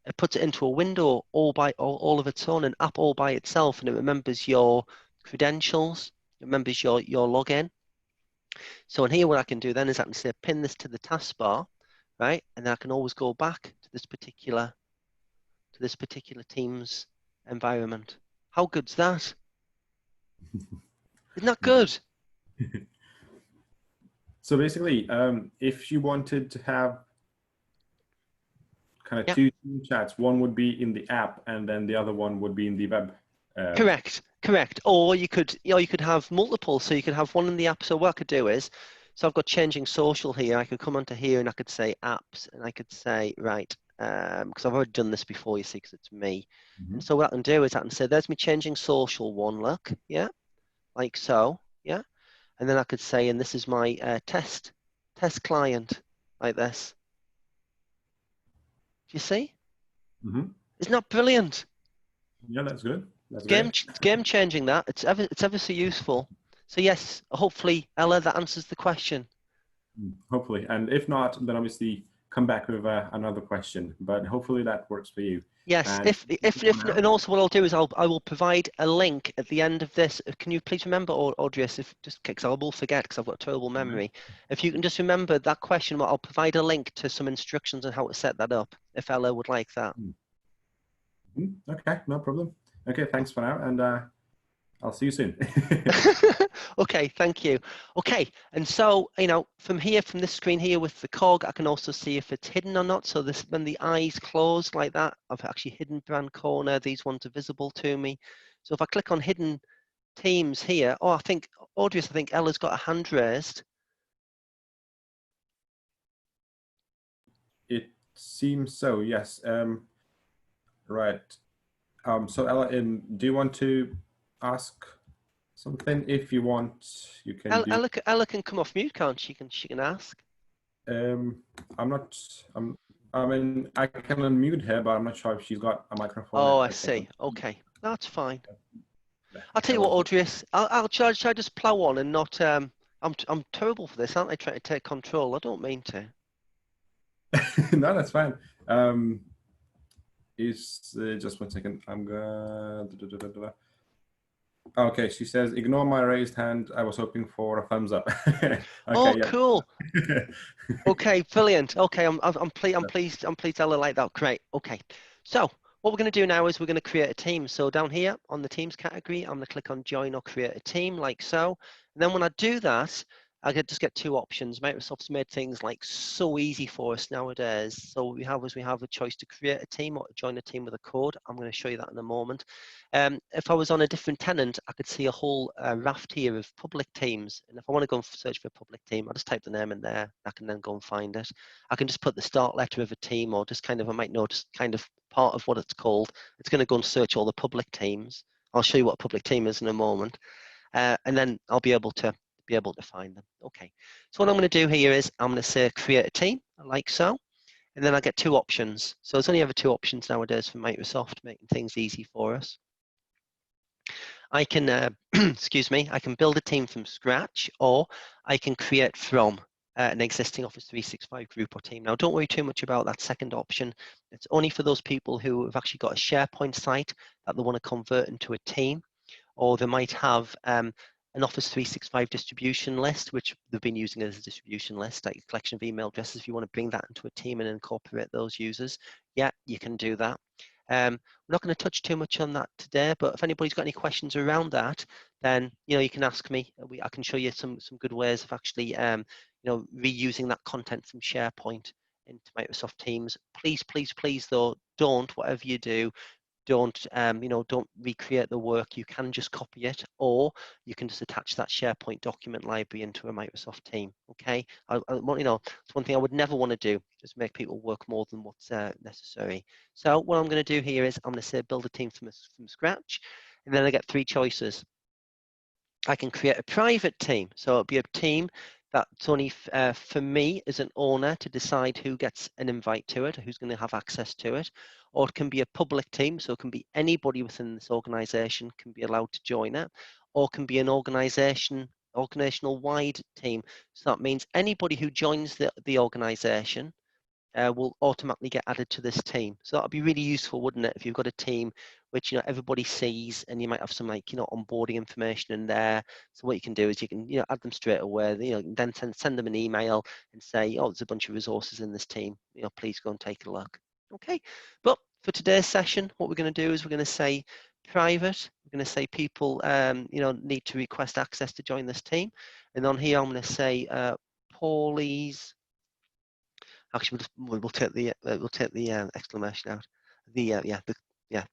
It puts it into a window all of its own, an app all by itself, and it remembers your credentials, it remembers your login. So in here, what I can do then is I can say pin this to the taskbar, right? And then I can always go back to this particular team's environment. How good's that? Isn't that good? So basically, if you wanted to have kind of Yeah. two team chats, one would be in the app, and then the other one would be in the web. Correct. Or you could have multiple. So you could have one in the app. So what I could do is, so I've got changing social here. I could come onto here and I could say apps, and I could say right, because I've already done this before, you see, because it's me. And so what I can do is I can say, there's me changing social one. Look, yeah, like so, yeah. And then I could say, and this is my test client, like this. Do you see? Isn't that brilliant? Yeah, that's good. That's game changing. That it's ever so useful. So yes, hopefully, Ella, that answers the question. Hopefully, and if not, then obviously come back with another question. But hopefully that works for you. Yes, and if and also what I'll do is I will provide a link at the end of this. Can you please remember, Audrey, if just because I will forget because I've got a terrible memory. If you can just remember that question, I'll provide a link to some instructions on how to set that up. If Ella would like that. Okay, no problem. Okay, thanks for now, and I'll see you soon. Okay, thank you. Okay, and so, from this screen here with the cog, I can also see if it's hidden or not. So this, when the eyes close like that, I've actually hidden brand corner. These ones are visible to me. So if I click on hidden teams here, I think Ella's got a hand raised. It seems so, yes. Right. So Ella, do you want to ask something? If you want, you can do. Ella can come off mute, can't she? She can ask. I'm not. I mean, I can unmute her, but I'm not sure if she's got a microphone. Oh, I see. Okay, that's fine. I'll tell you what, Audrey. I'll try just plow on and not. I'm terrible for this, aren't I? Trying to take control. I don't mean to. No, that's fine. Is just 1 second. I'm gonna. Okay, she says, "Ignore my raised hand. I was hoping for a thumbs up." Okay, yeah. Cool. Okay, brilliant. Okay, I'm pleased. Ella like that. Great. Okay, so what we're going to do now is we're going to create a team. So down here on the teams category, I'm going to click on join or create a team, like so. And then when I do that, I just get two options. Microsoft's made things like so easy for us nowadays. So what we have a choice to create a team or to join a team with a code. I'm going to show you that in a moment. If I was on a different tenant, I could see a whole raft here of public teams. And if I want to go and search for a public team, I just type the name in there. I can then go and find it. I can just put the start letter of a team, or just I might know just kind of part of what it's called. It's going to go and search all the public teams. I'll show you what a public team is in a moment. And then I'll be able to find them. Okay, so what I'm going to do here is I'm going to say create a team, like so, and then I get two options. So there's only ever two options nowadays for Microsoft, making things easy for us. I can, excuse me, I can build a team from scratch, or I can create from an existing Office 365 group or team. Now, don't worry too much about that second option. It's only for those people who have actually got a SharePoint site that they want to convert into a team, or they might have an Office 365 distribution list, which they've been using as a distribution list, like a collection of email addresses. If you want to bring that into a team and incorporate those users, yeah, you can do that. We're not going to touch too much on that today, but if anybody's got any questions around that, then you can ask me. I can show you some good ways of actually reusing that content from SharePoint into Microsoft Teams. Please though, don't, whatever you do don't don't recreate the work. You can just copy it, or you can just attach that SharePoint document library into a Microsoft team. Okay, it's one thing I would never want to do, just make people work more than what's necessary. So what I'm going to do here is I'm going to say build a team from scratch, and then I get 3 choices. I can create a private team, so it'll be a team that's only for me as an owner to decide who gets an invite to it, who's going to have access to it. Or it can be a public team, so it can be anybody within this organization can be allowed to join it. Or it can be an organizational wide team, so that means anybody who joins the organization will automatically get added to this team. So that would be really useful, wouldn't it, if you've got a team which everybody sees, and you might have some onboarding information in there. So what you can do is you can add them straight away. Then send them an email and say, oh, there's a bunch of resources in this team. Please go and take a look. Okay, but for today's session, what we're going to do is we're going to say private. We're going to say people need to request access to join this team, and on here I'm going to say Paulie's. Actually, we'll take the exclamation out. The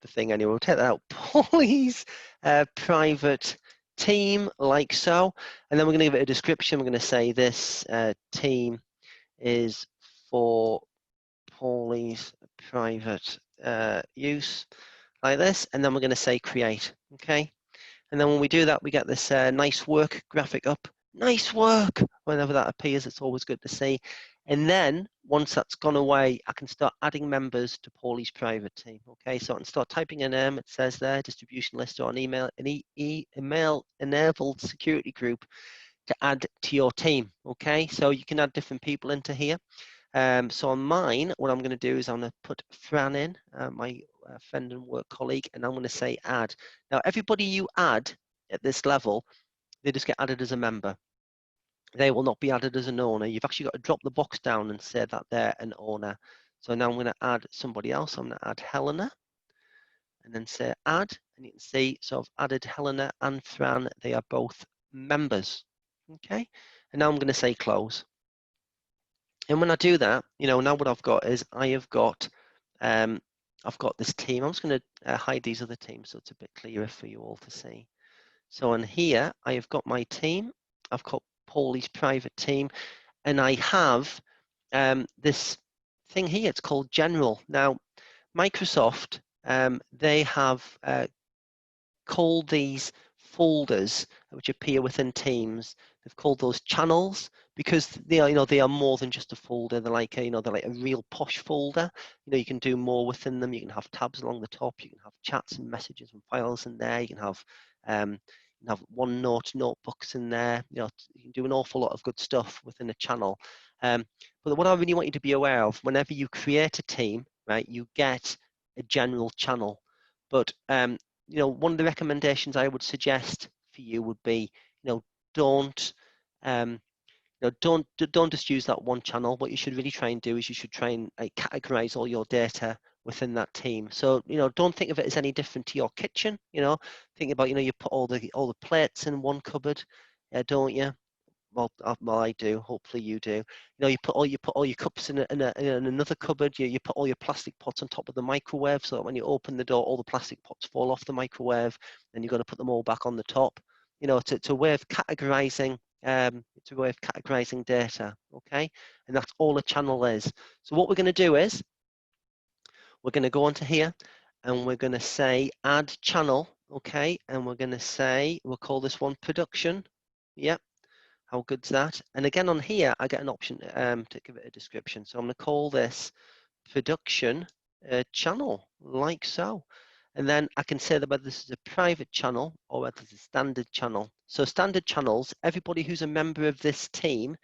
thing anyway. We'll take that out. Paulie's private team, like so, and then we're going to give it a description. We're going to say this team is for Paulie's private use, like this, and then we're going to say create. Okay, and then when we do that, we get this nice work graphic up. Nice work! Whenever that appears, it's always good to see. And then once that's gone away, I can start adding members to Paulie's private team. Okay, so I can start typing a name. It says there, distribution list, or an email-enabled security group to add to your team. Okay, so you can add different people into here. So on mine, what I'm going to do is I'm going to put Fran in, my friend and work colleague, and I'm going to say add. Now, everybody you add at this level, they just get added as a member. They will not be added as an owner. You've actually got to drop the box down and say that they're an owner. So now I'm going to add somebody else. I'm going to add Helena and then say add. And you can see, so I've added Helena and Fran. They are both members. Okay. And now I'm going to say close. And when I do that, now what I've got is I've got this team. I'm just going to hide these other teams so it's a bit clearer for you all to see. So on here, I have got my team. I've got Paulie's private team, and I have this thing here. It's called General. Now, Microsoft, they have called these folders which appear within Teams. They've called those channels because they are more than just a folder. They're like they're like a real posh folder. You can do more within them. You can have tabs along the top. You can have chats and messages and files in there. You can have OneNote notebooks in there. You can do an awful lot of good stuff within a channel. But what I really want you to be aware of, whenever you create a team, right, you get a general channel. But one of the recommendations I would suggest for you would be, don't just use that one channel. What you should really try and do is you should try and categorize all your data within that team. So don't think of it as any different to your kitchen. Think about you put all the plates in one cupboard, don't you? Well, I do. Hopefully you do. You put all your cups in another cupboard. You put all your plastic pots on top of the microwave, so that when you open the door, all the plastic pots fall off the microwave, and you've got to put them all back on the top. It's a way of categorizing. It's a way of categorizing data. Okay, and that's all a channel is. So what we're going to do is we're going to go onto here, and we're going to say add channel. Okay, and we're going to say we'll call this one production. Yep. How good's that? And again on here, I get an option to give it a description. So I'm going to call this production channel, like so. And then I can say that whether this is a private channel or whether it's a standard channel. So standard channels, everybody who's a member of this team,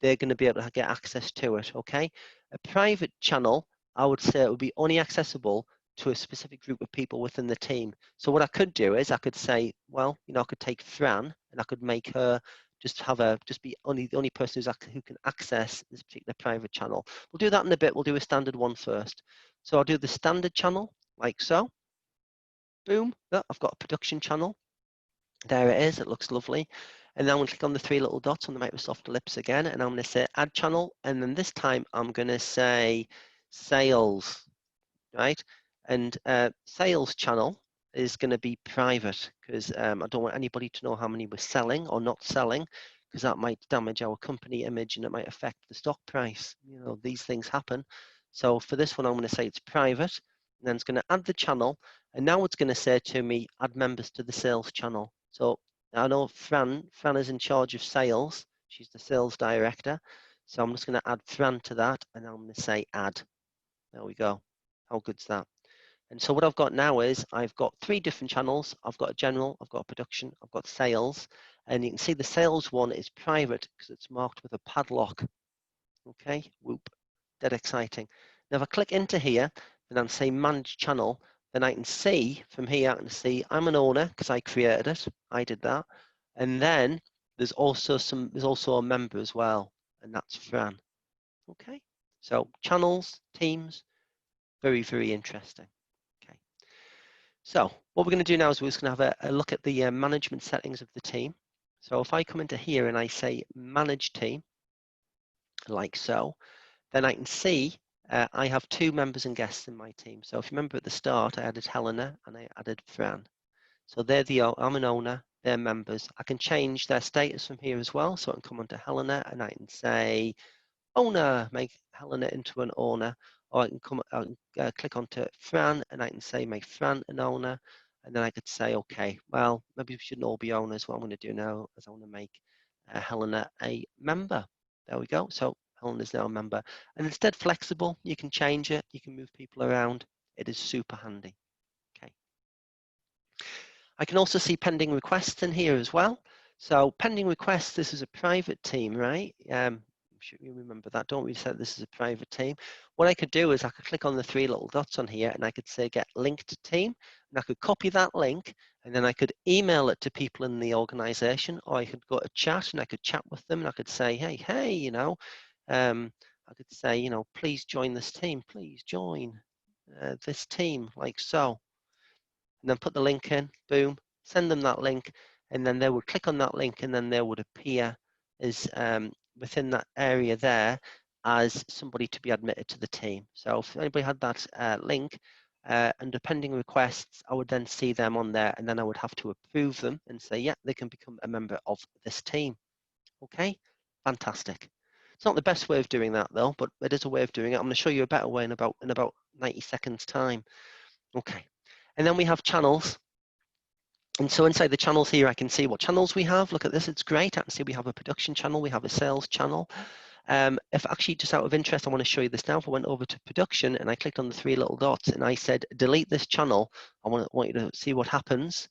they're going to be able to get access to it, okay? A private channel, I would say it would be only accessible to a specific group of people within the team. So what I could do is I could say, well, I could take Fran and I could make her just be the only person who can access this particular private channel. We'll do that in a bit. We'll do a standard one first. So I'll do the standard channel like so. Boom. Oh, I've got a production channel. There it is. It looks lovely. And then we'll click on the 3 little dots on the Microsoft ellipse again, and I'm going to say add channel. And then this time I'm going to say sales, right? And sales channel is going to be private, because I don't want anybody to know how many we're selling or not selling, because that might damage our company image and it might affect the stock price. You know, these things happen. So for this one, I'm going to say it's private, and then it's going to add the channel. And now it's going to say to me, add members to the sales channel. So I know Fran is in charge of sales. She's the sales director. So I'm just going to add Fran to that, and I'm going to say add. There we go. How good's that? And so what I've got now is I've got 3 different channels. I've got a general, I've got a production, I've got sales. And you can see the sales one is private because it's marked with a padlock. Okay, whoop, dead exciting. Now if I click into here and then say manage channel, then I can see from here, I can see I'm an owner because I created it. I did that. And then there's also a member as well, and that's Fran. Okay, so channels, teams, very, very interesting. Okay, so what we're going to do now is we're just going to have a look at the management settings of the team. So if I come into here and I say manage team, like so, then I can see I have 2 members and guests in my team. So if you remember at the start, I added Helena and I added Fran. So I'm an owner, they're members. I can change their status from here as well. So I can come onto Helena and I can say owner, make Helena into an owner, or I can click onto Fran and I can say make Fran an owner, and then I could say, okay, well, maybe we shouldn't all be owners. What I'm going to do now is I want to make Helena a member. There we go. So Helena is now a member, and instead flexible. You can change it. You can move people around. It is super handy. Okay. I can also see pending requests in here as well. So pending requests, this is a private team, right? I'm sure you remember that, don't we? Said this is a private team. What I could do is I could click on the 3 little dots on here and I could say get linked team, and I could copy that link and then I could email it to people in the organization, or I could go to chat and I could chat with them and I could say, hey, you know, I could say, you know, please join this team, please join this team, like so. And then put the link in, boom, send them that link, and then they would click on that link and then they would appear as within that area there as somebody to be admitted to the team. So if anybody had that link under pending requests, I would then see them on there, and then I would have to approve them and say, yeah, they can become a member of this team. Okay, fantastic. It's not the best way of doing that though, but it is a way of doing it. I'm going to show you a better way in about 90 seconds time. Okay. And then we have channels. And so inside the channels here, I can see what channels we have. Look at this, it's great. I can see we have a production channel, we have a sales channel. If actually, just out of interest, I want to show you this now. If I went over to production and I clicked on the 3 little dots and I said, delete this channel, I want you to see what happens.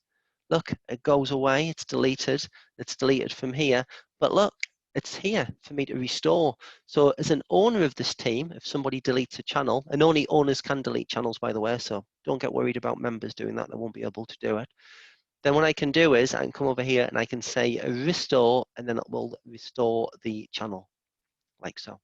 Look, it goes away, it's deleted from here. But look, it's here for me to restore. So as an owner of this team, if somebody deletes a channel, and only owners can delete channels, by the way, so don't get worried about members doing that, they won't be able to do it. Then what I can do is I can come over here and I can say restore, and then it will restore the channel, like so.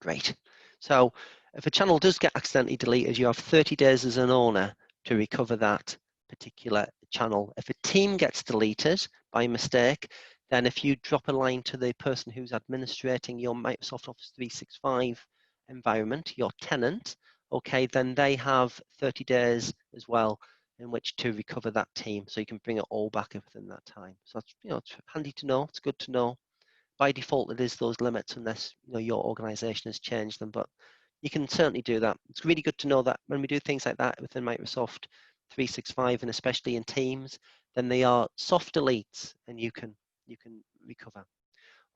Great. So if a channel does get accidentally deleted, you have 30 days as an owner to recover that particular channel. If a team gets deleted by mistake, then if you drop a line to the person who's administrating your Microsoft Office 365 environment, your tenant, okay, then they have 30 days as well in which to recover that team. So you can bring it all back within that time. So it's, you know, it's handy to know. It's good to know. By default, it is those limits unless, you know, your organization has changed them, but you can certainly do that. It's really good to know that when we do things like that within Microsoft 365 and especially in Teams, then they are soft deletes and you can recover.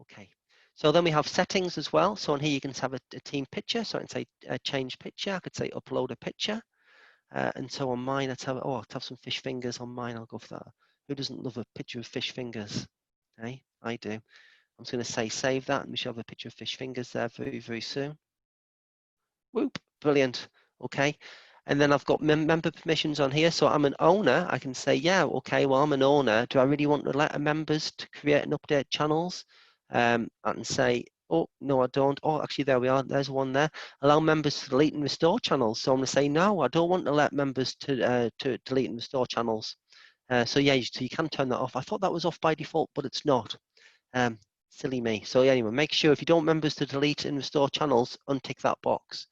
Okay. So then we have settings as well. So on here you can have a team picture. So I can say change picture. I could say upload a picture. And so on mine, let's have some fish fingers on mine. I'll go for that. Who doesn't love a picture of fish fingers? Hey, I do. I'm just going to say save that, and we should have a picture of fish fingers there very, very soon. Whoop, brilliant. Okay. And then I've got member permissions on here. So I'm an owner. I can say, yeah, okay, well, I'm an owner. Do I really want to let members to create and update channels? I can say, oh, no, I don't. Oh, actually, there we are. There's one there. Allow members to delete and restore channels. So I'm going to say, no, I don't want to let members to delete and restore channels. So yeah, so you can turn that off. I thought that was off by default, but it's not. Silly me. So yeah, anyway, make sure if you don't want members to delete and restore channels, untick that box.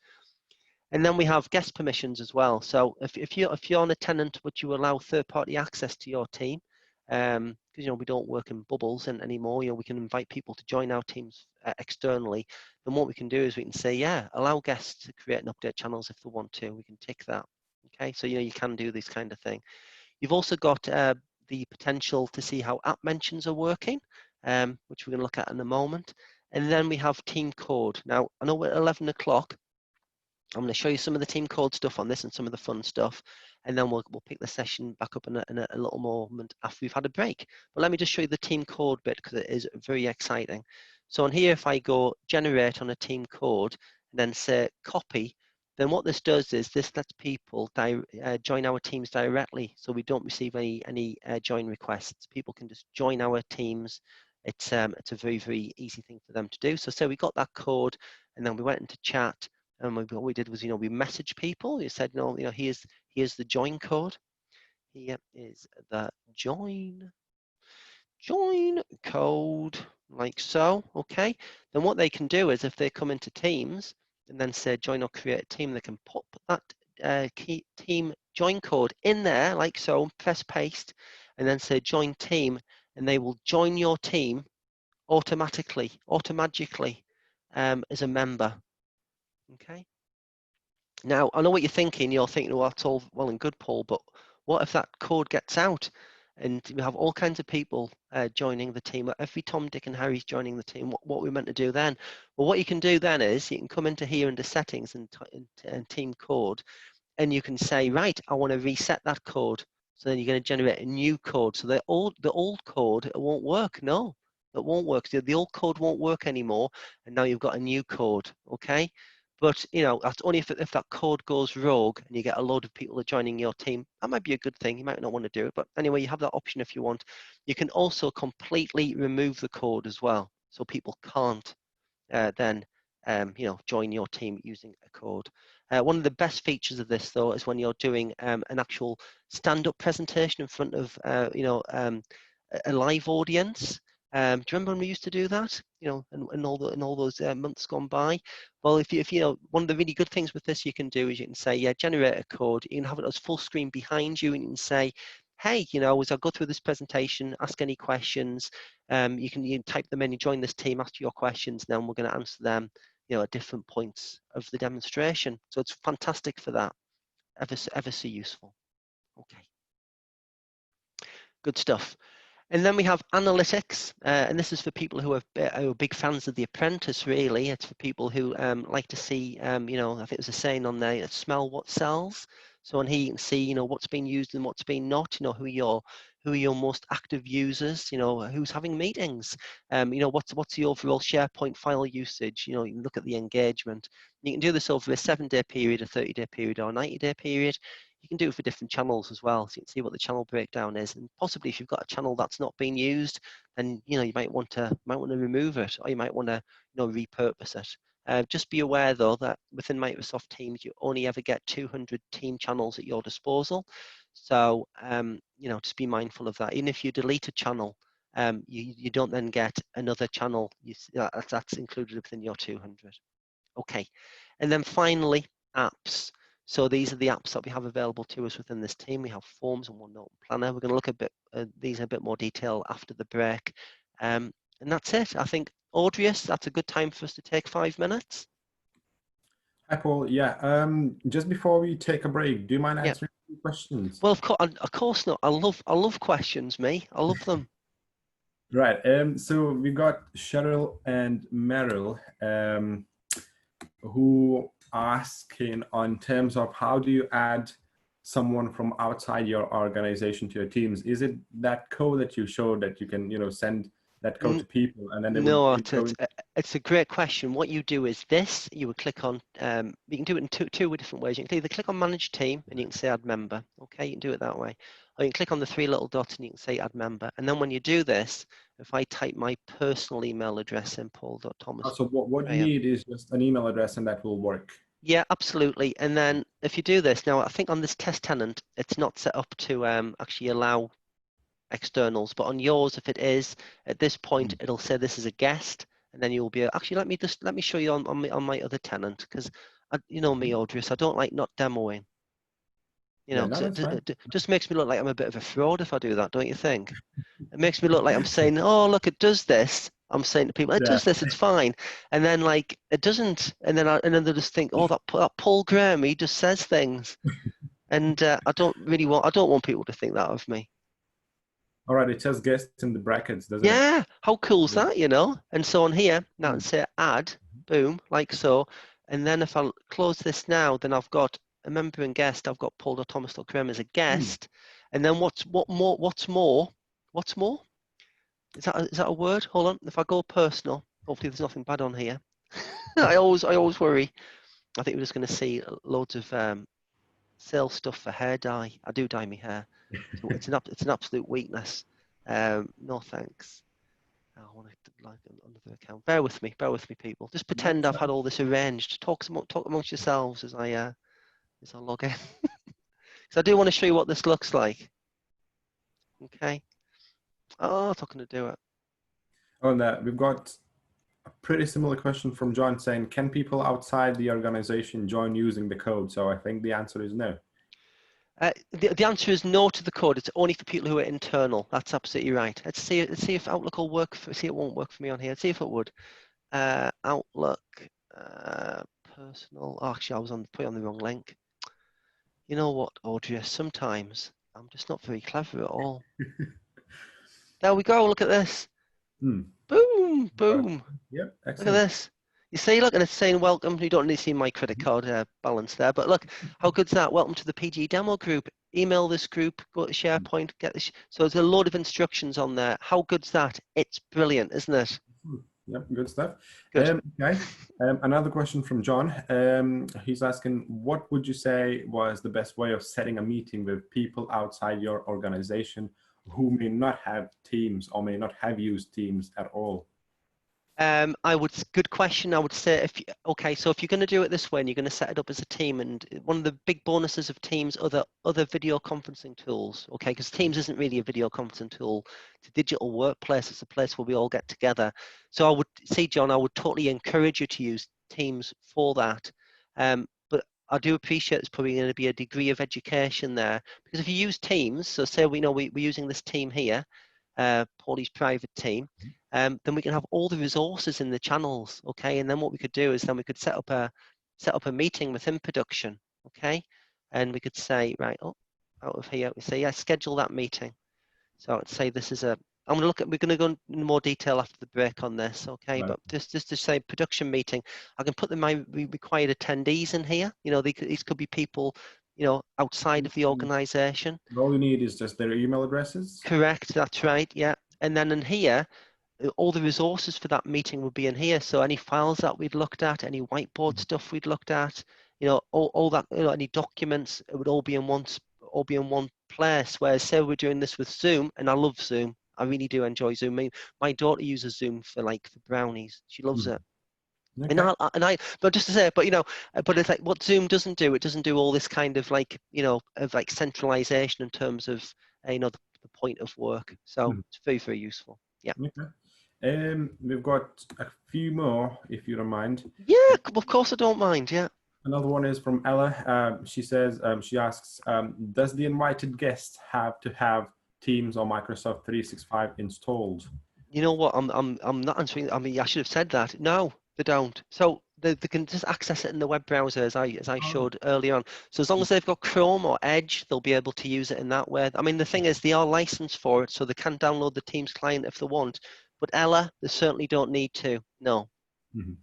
And then we have guest permissions as well. So if you're on a tenant, but you allow third-party access to your team, because we don't work in bubbles anymore. We can invite people to join our teams externally. Then what we can do is we can say, yeah, allow guests to create and update channels if they want to. We can tick that. Okay, so you can do this kind of thing. You've also got the potential to see how app mentions are working, which we're going to look at in a moment. And then we have team code. Now, I know we're at 11 o'clock. I'm going to show you some of the team code stuff on this and some of the fun stuff, and then we'll pick the session back up in a little moment after we've had a break. But let me just show you the team code bit because it is very exciting. So on here, if I go generate on a team code and then say copy, then what this does is this lets people join our teams directly, so we don't receive any join requests. People can just join our teams. It's a very easy thing for them to do. So say we got that code, and then we went into chat. And what we did was, we messaged people. We said, here's the join code. Here is the join code, like so. Okay. Then what they can do is, if they come into Teams and then say join or create a team, they can pop that key team join code in there, like so. Press paste, and then say join team, and they will join your team automatically as a member. Okay. Now, I know what you're thinking. You're thinking, well, that's all well and good, Paul, but what if that code gets out and we have all kinds of people joining the team? Every Tom, Dick, and Harry's joining the team. What are we meant to do then? Well, what you can do then is you can come into here into settings and team code, and you can say, right, I want to reset that code. So then you're going to generate a new code. So the old code, it won't work. No, it won't work. So the old code won't work anymore, and now you've got a new code. Okay. But that's only if that code goes rogue and you get a load of people joining your team. That might be a good thing. You might not want to do it, but anyway, you have that option if you want. You can also completely remove the code as well, so people can't then join your team using a code. One of the best features of this, though, is when you're doing an actual stand-up presentation in front of a live audience. Do you remember when we used to do that? In all those months gone by. Well, if you one of the really good things with this you can do is you can say, yeah, generate a code. You can have it as full screen behind you, and you can say, hey, as I go through this presentation, ask any questions. You can type them in, you join this team, ask your questions, and then we're going to answer them, at different points of the demonstration. So it's fantastic for that. Ever so useful. Okay. Good stuff. And then we have analytics, and this is for people who are big fans of The Apprentice, really. It's for people who like to see, I think there's a saying on there, smell what sells. So on here you can see, what's being used and what's being not, who are your most active users, who's having meetings, what's the overall SharePoint file usage, you can look at the engagement. You can do this over a 7-day period, a 30-day period, or a 90-day period. You can do it for different channels as well, so you can see what the channel breakdown is, and possibly if you've got a channel that's not being used, then you might want to remove it, or you might want to repurpose it. Just be aware though that within Microsoft Teams you only ever get 200 team channels at your disposal, so just be mindful of that. Even if you delete a channel, you don't then get another channel. That's included within your 200. Okay, and then finally, apps. So these are the apps that we have available to us within this team. We have Forms and OneNote Planner. We're going to look these in a bit more detail after the break. And that's it. I think, Audrius, that's a good time for us to take 5 minutes. Hi, Paul. Yeah, just before we take a break, do you mind answering questions? Well, of course not. I love questions, me. I love them. Right. So we got Cheryl and Meryl who asking on terms of how do you add someone from outside your organization to your teams? Is it that code that you showed that you can send that code to people and then they it's a great question. What you do is this. You would click on, you can do it in two different ways. You can either click on Manage Team and you can say Add Member. Okay, you can do it that way. Or you can click on the 3 little dots and you can say Add Member. And then when you do this, if I type my personal email address in, paul.thomas. So what you need is just an email address and that will work. Yeah, absolutely. And then if you do this, now I think on this test tenant, it's not set up to actually allow externals, but on yours, if it is, at this point, it'll say this is a guest, and then you'll be actually let me show you on my other tenant, because you know me, Audrius, I don't like not demoing. You Yeah, know, no, 'cause that's fine. it just makes me look like I'm a bit of a fraud if I do that, don't you think? It makes me look like I'm saying, oh, look, it does this. I'm saying to people, it Yeah. does this, it's fine. And then like it doesn't, and then they just think, oh, that Paul Graham, he just says things. And I don't want people to think that of me. All right, it says guest in the brackets, doesn't it? Yeah, how cool's Yeah. that, you know? And so on here, now Hmm. and say add, boom, like so. And then if I close this now, then I've got a member and guest. I've got Paul.Thomas.Graham as a guest. And then what's more? Is that a word? Hold on. If I go personal, hopefully there's nothing bad on here. I always worry. I think we're just going to see loads of sale stuff for hair dye. I do dye my hair. So it's an absolute weakness. No thanks. I want to like another account. Bear with me, people. Just pretend I've had all this arranged. Talk amongst yourselves as I log in. Because I do want to show you what this looks like. Okay. Oh, it's not going to do it. Oh, and we've got a pretty similar question from John saying, can people outside the organization join using the code? So I think the answer is no. The answer is no to the code. It's only for people who are internal. That's absolutely right. Let's see if Outlook will work. See, it won't work for me on here. Let's see if it would. Outlook personal. Oh, actually, I was put on the wrong link. You know what, Audrey? Sometimes I'm just not very clever at all. There we go. Look at this. Hmm. Boom, boom. Yep, Look at excellent. this. You see, look, and it's saying welcome. You don't need to see my credit card balance there, but look, how good's that? Welcome to the PG demo group. Email this group, go to SharePoint, get this. So there's a load of instructions on there. How good's that? It's brilliant, isn't it? Yep, good stuff. Good. Okay. Another question from John. He's asking, what would you say was the best way of setting a meeting with people outside your organization who may not have Teams or may not have used Teams at all? Good question. I would say okay, so if you're going to do it this way and you're going to set it up as a team, and one of the big bonuses of Teams, other video conferencing tools, okay, because Teams isn't really a video conferencing tool, it's a digital workplace, it's a place where we all get together. So I would see, John, I would totally encourage you to use Teams for that. But I do appreciate there's probably going to be a degree of education there, because if you use Teams, so say we know we're using this team here, Paulie's private team, then we can have all the resources in the channels, okay? And then what we could do is then we could set up a meeting within production, okay? And we could say, right, out of here, we say, yeah, schedule that meeting. So I'd say this is we're going to go in more detail after the break on this, okay? Right. But just to say production meeting, I can put my required attendees in here. You know, these could be people, you know, outside of the organization. All you need is just their email addresses. Correct, that's right, yeah. And then in here, all the resources for that meeting would be in here. So any files that we'd looked at, any whiteboard stuff we'd looked at, you know, all that, you know, any documents, it would all be in one place. Whereas say we're doing this with Zoom, and I love Zoom. I really do enjoy Zoom. My daughter uses Zoom for brownies. She loves it. Okay. But just to say, but you know, but it's like what Zoom doesn't do. It doesn't do all this kind of of centralization in terms of the point of work. So it's very, very useful. Yeah. Okay. We've got a few more, if you don't mind. Yeah, of course I don't mind. Yeah. Another one is from Ella. She says, she asks, does the invited guest have to have Teams or Microsoft 365 installed? You know what? I'm not answering. I mean, I should have said that. No, they don't. So they can just access it in the web browser as I showed earlier on. So as long as they've got Chrome or Edge, they'll be able to use it in that way. I mean, the thing is, they are licensed for it, so they can download the Teams client if they want. But Ella, they certainly don't need to. No.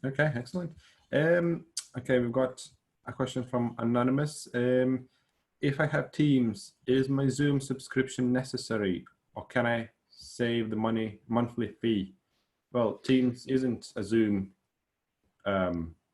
Okay, excellent. Okay, we've got a question from Anonymous. If I have Teams, is my Zoom subscription necessary, or can I save the monthly fee? Well, Teams isn't a Zoom.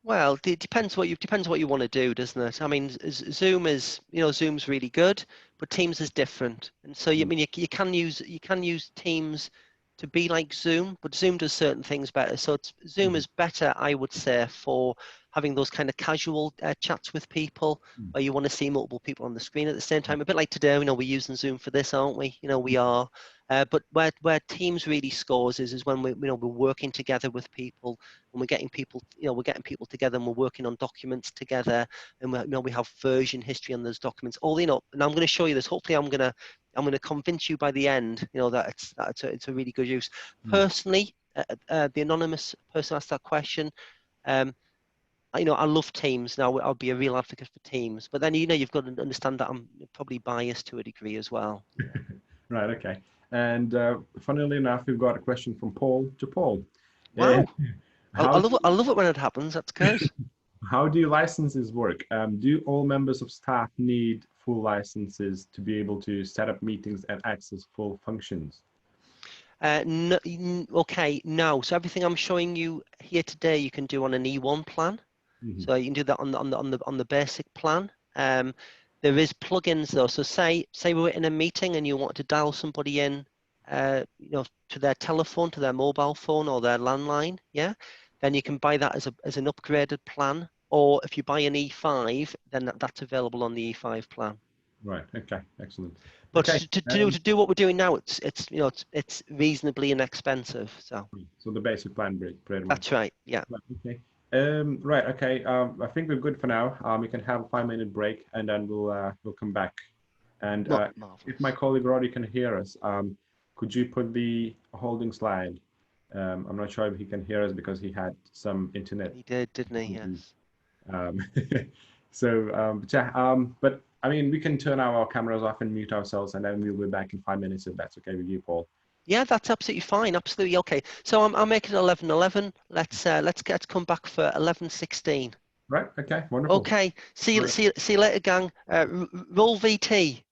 Well, it depends what you want to do, doesn't it? I mean, Zoom is, Zoom's really good, but Teams is different. And so you can use Teams to be like Zoom, but Zoom does certain things better. So Zoom is better, I would say, for having those kind of casual chats with people where you want to see multiple people on the screen at the same time. A bit like today, we're using Zoom for this, aren't we? We are. But where Teams really scores is when we're working together with people, and we're getting people together, and we're working on documents together, and we have version history on those documents. And I'm going to show you this. Hopefully, I'm going to convince you by the end, that it's a really good use. Personally, the anonymous person asked that question. I love Teams. Now, I'll be a real advocate for Teams, but then you've got to understand that I'm probably biased to a degree as well. Right. Okay. And funnily enough, we've got a question from Paul to Paul. Wow. I love it when it happens. That's good. How do licenses work? Do all members of staff need full licenses to be able to set up meetings and access full functions? No, no. So everything I'm showing you here today, you can do on an E1 plan. So you can do that on the basic plan. There is plugins though. So say we're in a meeting and you want to dial somebody in, to their telephone, to their mobile phone or their landline. Yeah, then you can buy that as an upgraded plan. Or if you buy an E5, then that's available on the E5 plan. Right. Okay. Excellent. But Okay. to do what we're doing now, it's reasonably inexpensive. So the basic plan, pretty much. That's right. Yeah. Okay. Right. Okay. I think we're good for now. We can have a 5-minute break, and then we'll come back. And if my colleague Roddy can hear us, could you put the holding slide? I'm not sure if he can hear us because he had some internet. He did, didn't he? Yes. But I mean, we can turn our cameras off and mute ourselves, and then we'll be back in 5 minutes if that's okay with you, Paul. Yeah, that's absolutely fine. Absolutely okay. So I'm making 11:11. Let's come back for 11:16. Right. Okay. Wonderful. Okay. See you later, gang. Roll VT.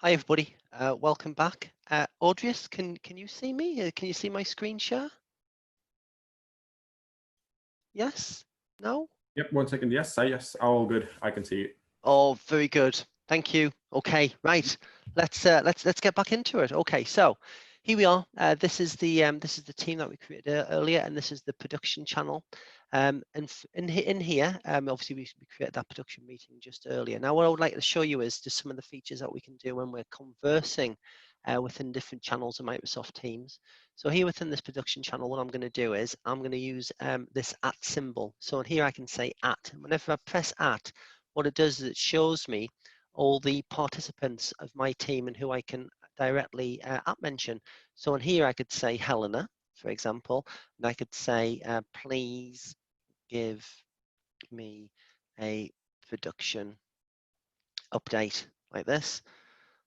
Hi everybody, welcome back. Audrius, can you see me? Can you see my screen share? Yes? No? Yep, 1 second. Yes, yes, all good. I can see it. Oh, very good. Thank you. Okay, right. Let's get back into it. Okay, so here we are. This is the team that we created earlier, and this is the production channel. And in here, obviously we created that production meeting just earlier. Now, what I would like to show you is just some of the features that we can do when we're conversing within different channels of Microsoft Teams. So here within this production channel, what I'm going to do is I'm going to use this @ symbol. So in here I can say @. And whenever I press @, what it does is it shows me all the participants of my team and who I can directly mention. So on here I could say Helena, for example, and I could say, please give me a production update like this,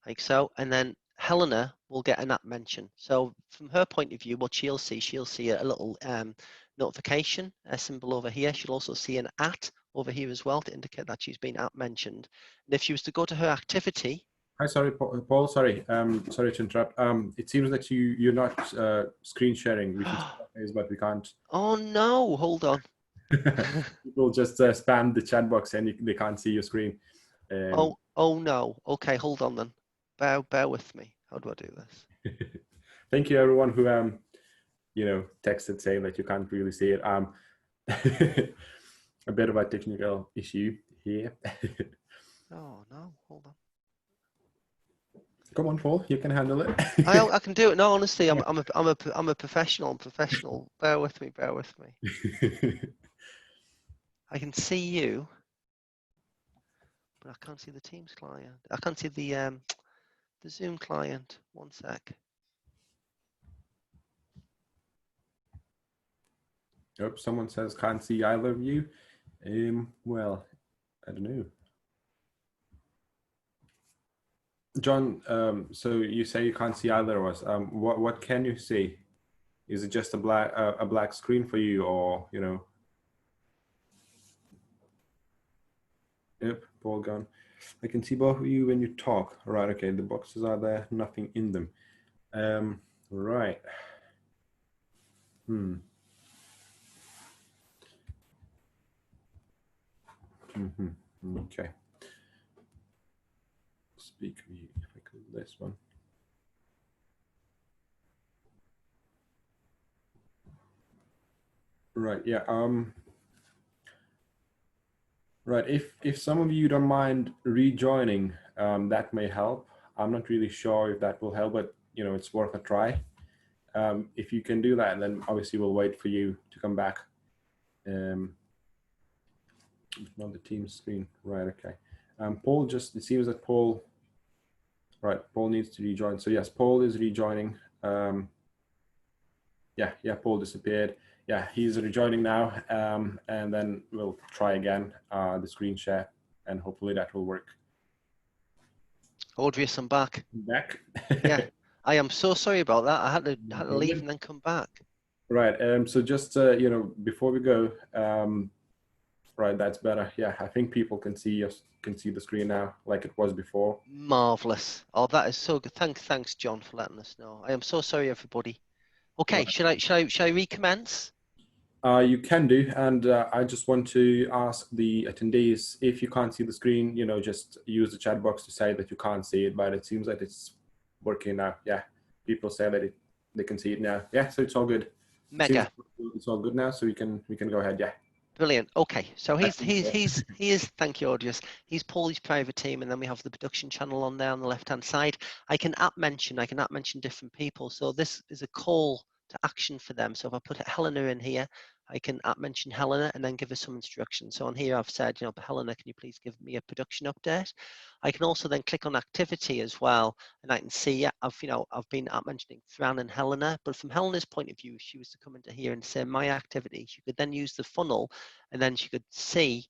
like so, and then Helena will get an @ mention. So from her point of view, what she'll see a little notification, a symbol over here. She'll also see an @ over here as well to indicate that she's been @ mentioned. And if she was to go to her activity. Hi, sorry, Paul. Sorry, sorry to interrupt. It seems that you're not screen sharing. We can see your face, but we can't. Oh no! Hold on. People just spam the chat box and they can't see your screen. Oh no. Okay, hold on then. Bear with me. How do I do this? Thank you, everyone who texted saying that you can't really see it. A bit of a technical issue here. Oh no! Hold on. Come on, Paul. You can handle it. I can do it. No, honestly, I'm a professional. I'm professional. Bear with me. Bear with me. I can see you, but I can't see the Teams client. I can't see the Zoom client. 1 sec. Oops, someone says can't see either of you. Well, I don't know. John, so you say you can't see either of us. What can you see? Is it just a black screen for you, or Yep, Paul gone. I can see both of you when you talk. Right, okay, the boxes are there, nothing in them. Right. Okay. Speak view, if I click this one. Right, yeah. Right, if some of you don't mind rejoining, that may help. I'm not really sure if that will help, but it's worth a try. If you can do that, then obviously we'll wait for you to come back. On the team screen, right? Okay. Paul it seems that Paul needs to rejoin. So yes, Paul is rejoining. Yeah, Paul disappeared. Yeah, he's rejoining now, and then we'll try again the screen share, and hopefully that will work. Audrius, I'm back. Back. Yeah, I am so sorry about that. I had to leave and then come back. Right. So just before we go, right, that's better. Yeah, I think people can see the screen now, like it was before. Marvelous. Oh, that is so good. Thanks, John, for letting us know. I am so sorry, everybody. Okay, right. Should I recommence? You can do, and I just want to ask the attendees, if you can't see the screen, just use the chat box to say that you can't see it, but it seems like it's working now. Yeah, people say that they can see it now. Yeah, so it's all good. Mega. It's all good now, so we can go ahead. Yeah. Brilliant. Okay, so he is. Thank you, Audrius. He's Paulie's private team, and then we have the production channel on there on the left-hand side. I can @ mention different people. So this is a call to action for them. So if I put Helena in here, I can @ mention Helena and then give her some instructions. So on here I've said, Helena, can you please give me a production update? I can also then click on activity as well, and I can see I've been @ mentioning Fran and Helena, but from Helena's point of view, if she was to come into here and say my activity, she could then use the funnel, and then she could see,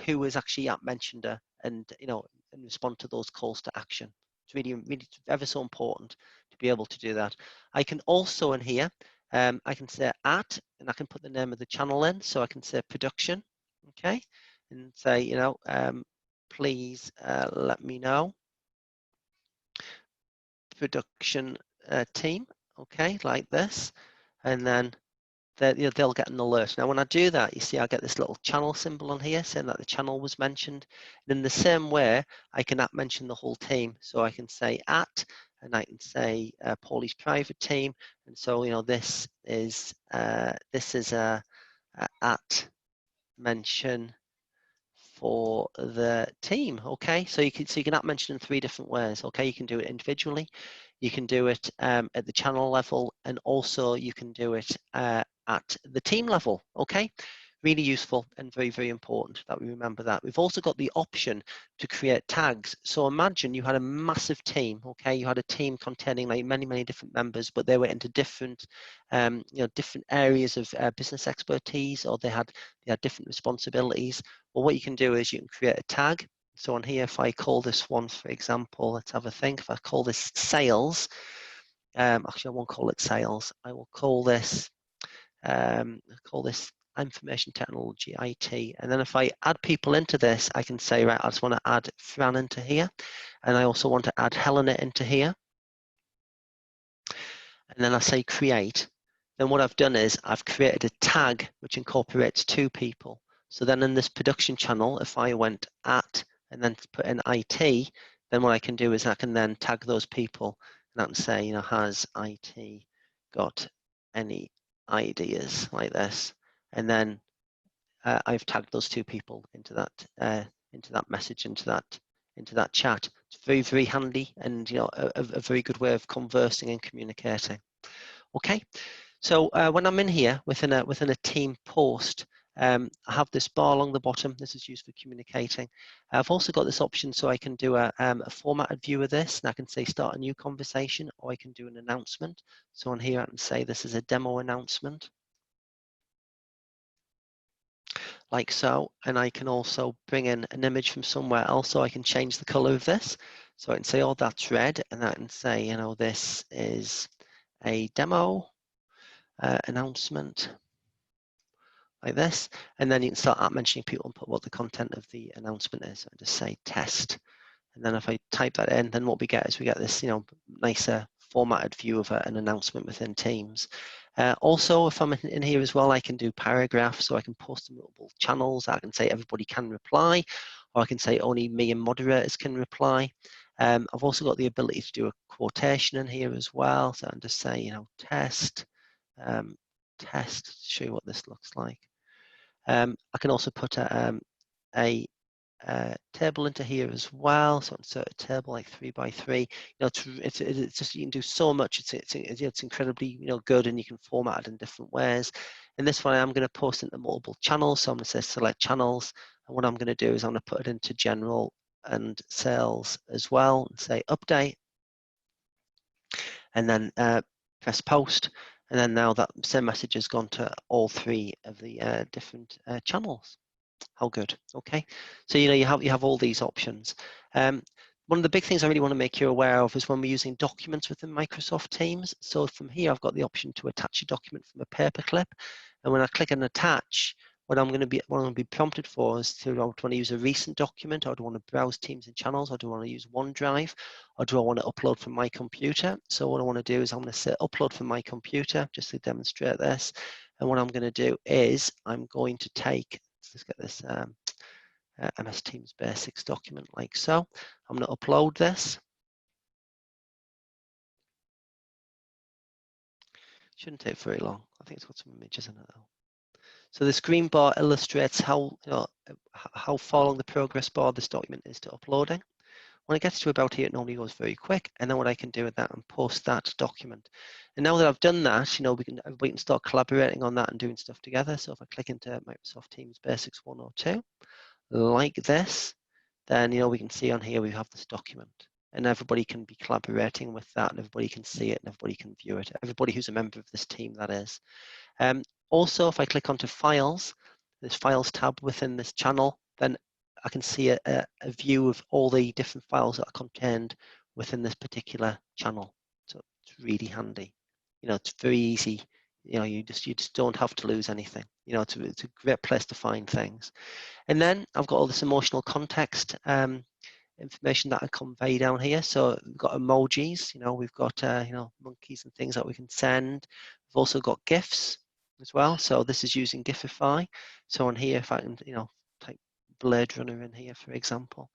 who has actually mentioned her, and and respond to those calls to action. It's really ever so important to be able to do that. I can also in here, I can say @, and I can put the name of the channel in. So I can say production, okay, and say, please let me know production team, okay, like this, and then they'll get an alert. Now, when I do that, you see I get this little channel symbol on here saying that the channel was mentioned. And in the same way, I can mention the whole team. So I can say at, and I can say Paulie's private team. And so, this is a at mention for the team. Okay, so you can at mention in 3 different ways. Okay, you can do it individually, you can do it at the channel level, and also you can do it at the team level. Okay, really useful and very, very important that we remember that. We've also got the option to create tags. So imagine you had a massive team. Okay, you had a team containing like many different members, but they were into different different areas of business expertise, or they had different responsibilities. Well, what you can do is you can create a tag. So on here, if I call this one, for example, let's have a think. If I call this sales, actually I won't call it sales. I will call this information technology, IT. And then if I add people into this, I can say, right, I just want to add Fran into here. And I also want to add Helena into here. And then I say create. Then what I've done is I've created a tag which incorporates 2 people. So then in this production channel, if I went at and then put in IT, then what I can do is I can then tag those people, and I can say, has IT got any ideas, like this? And then I've tagged those 2 people into that message, into that chat. It's very, very handy, and a very good way of conversing and communicating. Okay, so when I'm in here within a team post, I have this bar along the bottom. This is used for communicating. I've also got this option so I can do a formatted view of this, and I can say start a new conversation, or I can do an announcement. So on here I can say this is a demo announcement, like so, and I can also bring in an image from somewhere else, so I can change the color of this. So I can say, oh, that's red, and I can say, this is a demo announcement, like this, and then you can start mentioning people and put what the content of the announcement is. I just say test, and then if I type that in, then what we get is we get this nicer formatted view of an announcement within Teams. Also, if I'm in here as well, I can do paragraphs, so I can post to multiple channels. I can say everybody can reply, or I can say only me and moderators can reply. I've also got the ability to do a quotation in here as well, so I can just say test, test to show you what this looks like. I can also put a table into here as well, so insert a table like 3 by 3. It's just, you can do so much. It's incredibly good, and you can format it in different ways. In this one, I'm going to post into multiple channels, so I'm going to say select channels, and what I'm going to do is I'm going to put it into general and sales as well, and say update, and then press post, and then now that same message has gone to all 3 of the different channels. How good. Okay, so you have all these options. One of the big things I really want to make you aware of is when we're using documents within Microsoft Teams. So from here, I've got the option to attach a document from a paperclip, and when I click on attach, what I'm going to be prompted for is do I want to use a recent document, or do I want to browse Teams and channels, or do I want to use OneDrive, or do I want to upload from my computer? So what I want to do is I'm going to say upload from my computer just to demonstrate this. And what I'm going to do is I'm going to take, let's get this MS Teams Basics document like so. I'm going to upload this. Shouldn't take very long. I think it's got some images in it though. So this green bar illustrates how far along the progress bar this document is to uploading. When it gets to about here, it normally goes very quick. And then what I can do with that and post that document. And now that I've done that, we can start collaborating on that and doing stuff together. So if I click into Microsoft Teams Basics 102, like this, then we can see on here we have this document, and everybody can be collaborating with that, and everybody can see it, and everybody can view it. Everybody who's a member of this team, that is. Also, if I click onto Files, this Files tab within this channel, then I can see a view of all the different files that are contained within this particular channel. So it's really handy. It's very easy. You just don't have to lose anything. It's a great place to find things. And then I've got all this emotional context information that I convey down here. So we've got emojis, we've got monkeys and things that we can send. We've also got GIFs as well. So this is using Gifify. So on here, if I can type Blade Runner in here, for example,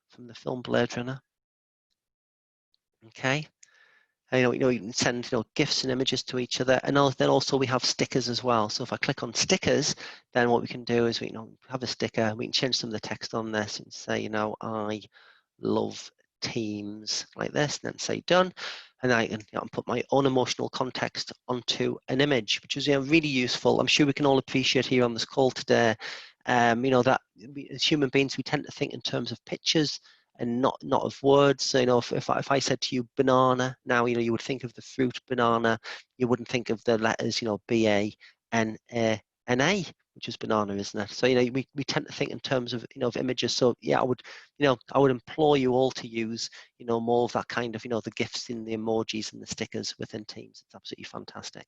from the film Blade Runner. Okay. You can send GIFs and images to each other, and then also we have stickers as well. So if I click on stickers, then what we can do is we have a sticker. We can change some of the text on this and say I love Teams like this, and then say done, and I can put my own emotional context onto an image, which is really useful. I'm sure we can all appreciate here on this call today. That as human beings we tend to think in terms of pictures and not of words. So if I said to you banana, now you would think of the fruit banana. You wouldn't think of the letters BANANA, which is banana, isn't it? So we tend to think in terms of of images. So yeah, I would implore you all to use more of that kind of the GIFs and the emojis and the stickers within Teams. It's absolutely fantastic.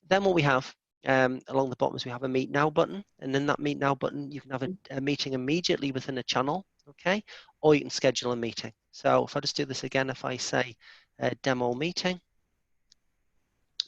Then what we have along the bottom is we have a Meet Now button, and in that Meet Now button you can have a meeting immediately within a channel, okay, or you can schedule a meeting. So if I just do this again, if I say demo meeting,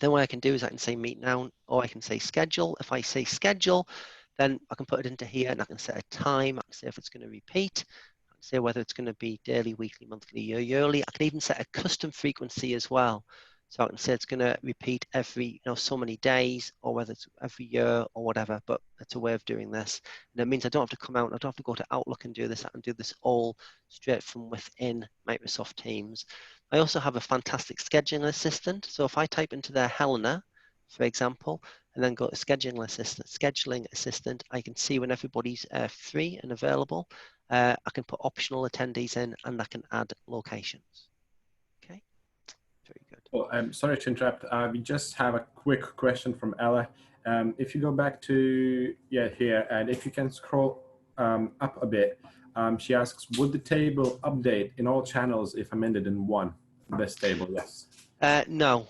then what I can do is I can say Meet Now, or I can say schedule. If I say schedule, then I can put it into here and I can set a time. I can say if it's going to repeat. I can say whether it's going to be daily, weekly, monthly, yearly. I can even set a custom frequency as well. So I can say it's going to repeat every so many days, or whether it's every year or whatever, but it's a way of doing this. And it means I don't have to come out, I don't have to go to Outlook and do this. I can do this all straight from within Microsoft Teams. I also have a fantastic scheduling assistant. So if I type into there Helena, for example, and then go to scheduling assistant, I can see when everybody's free and available. I can put optional attendees in, and I can add locations. Okay. Very good. Well, I'm sorry to interrupt. We just have a quick question from Ella. If you go back to here, and if you can scroll up a bit, she asks, would the table update in all channels if amended in one? This table, yes. No.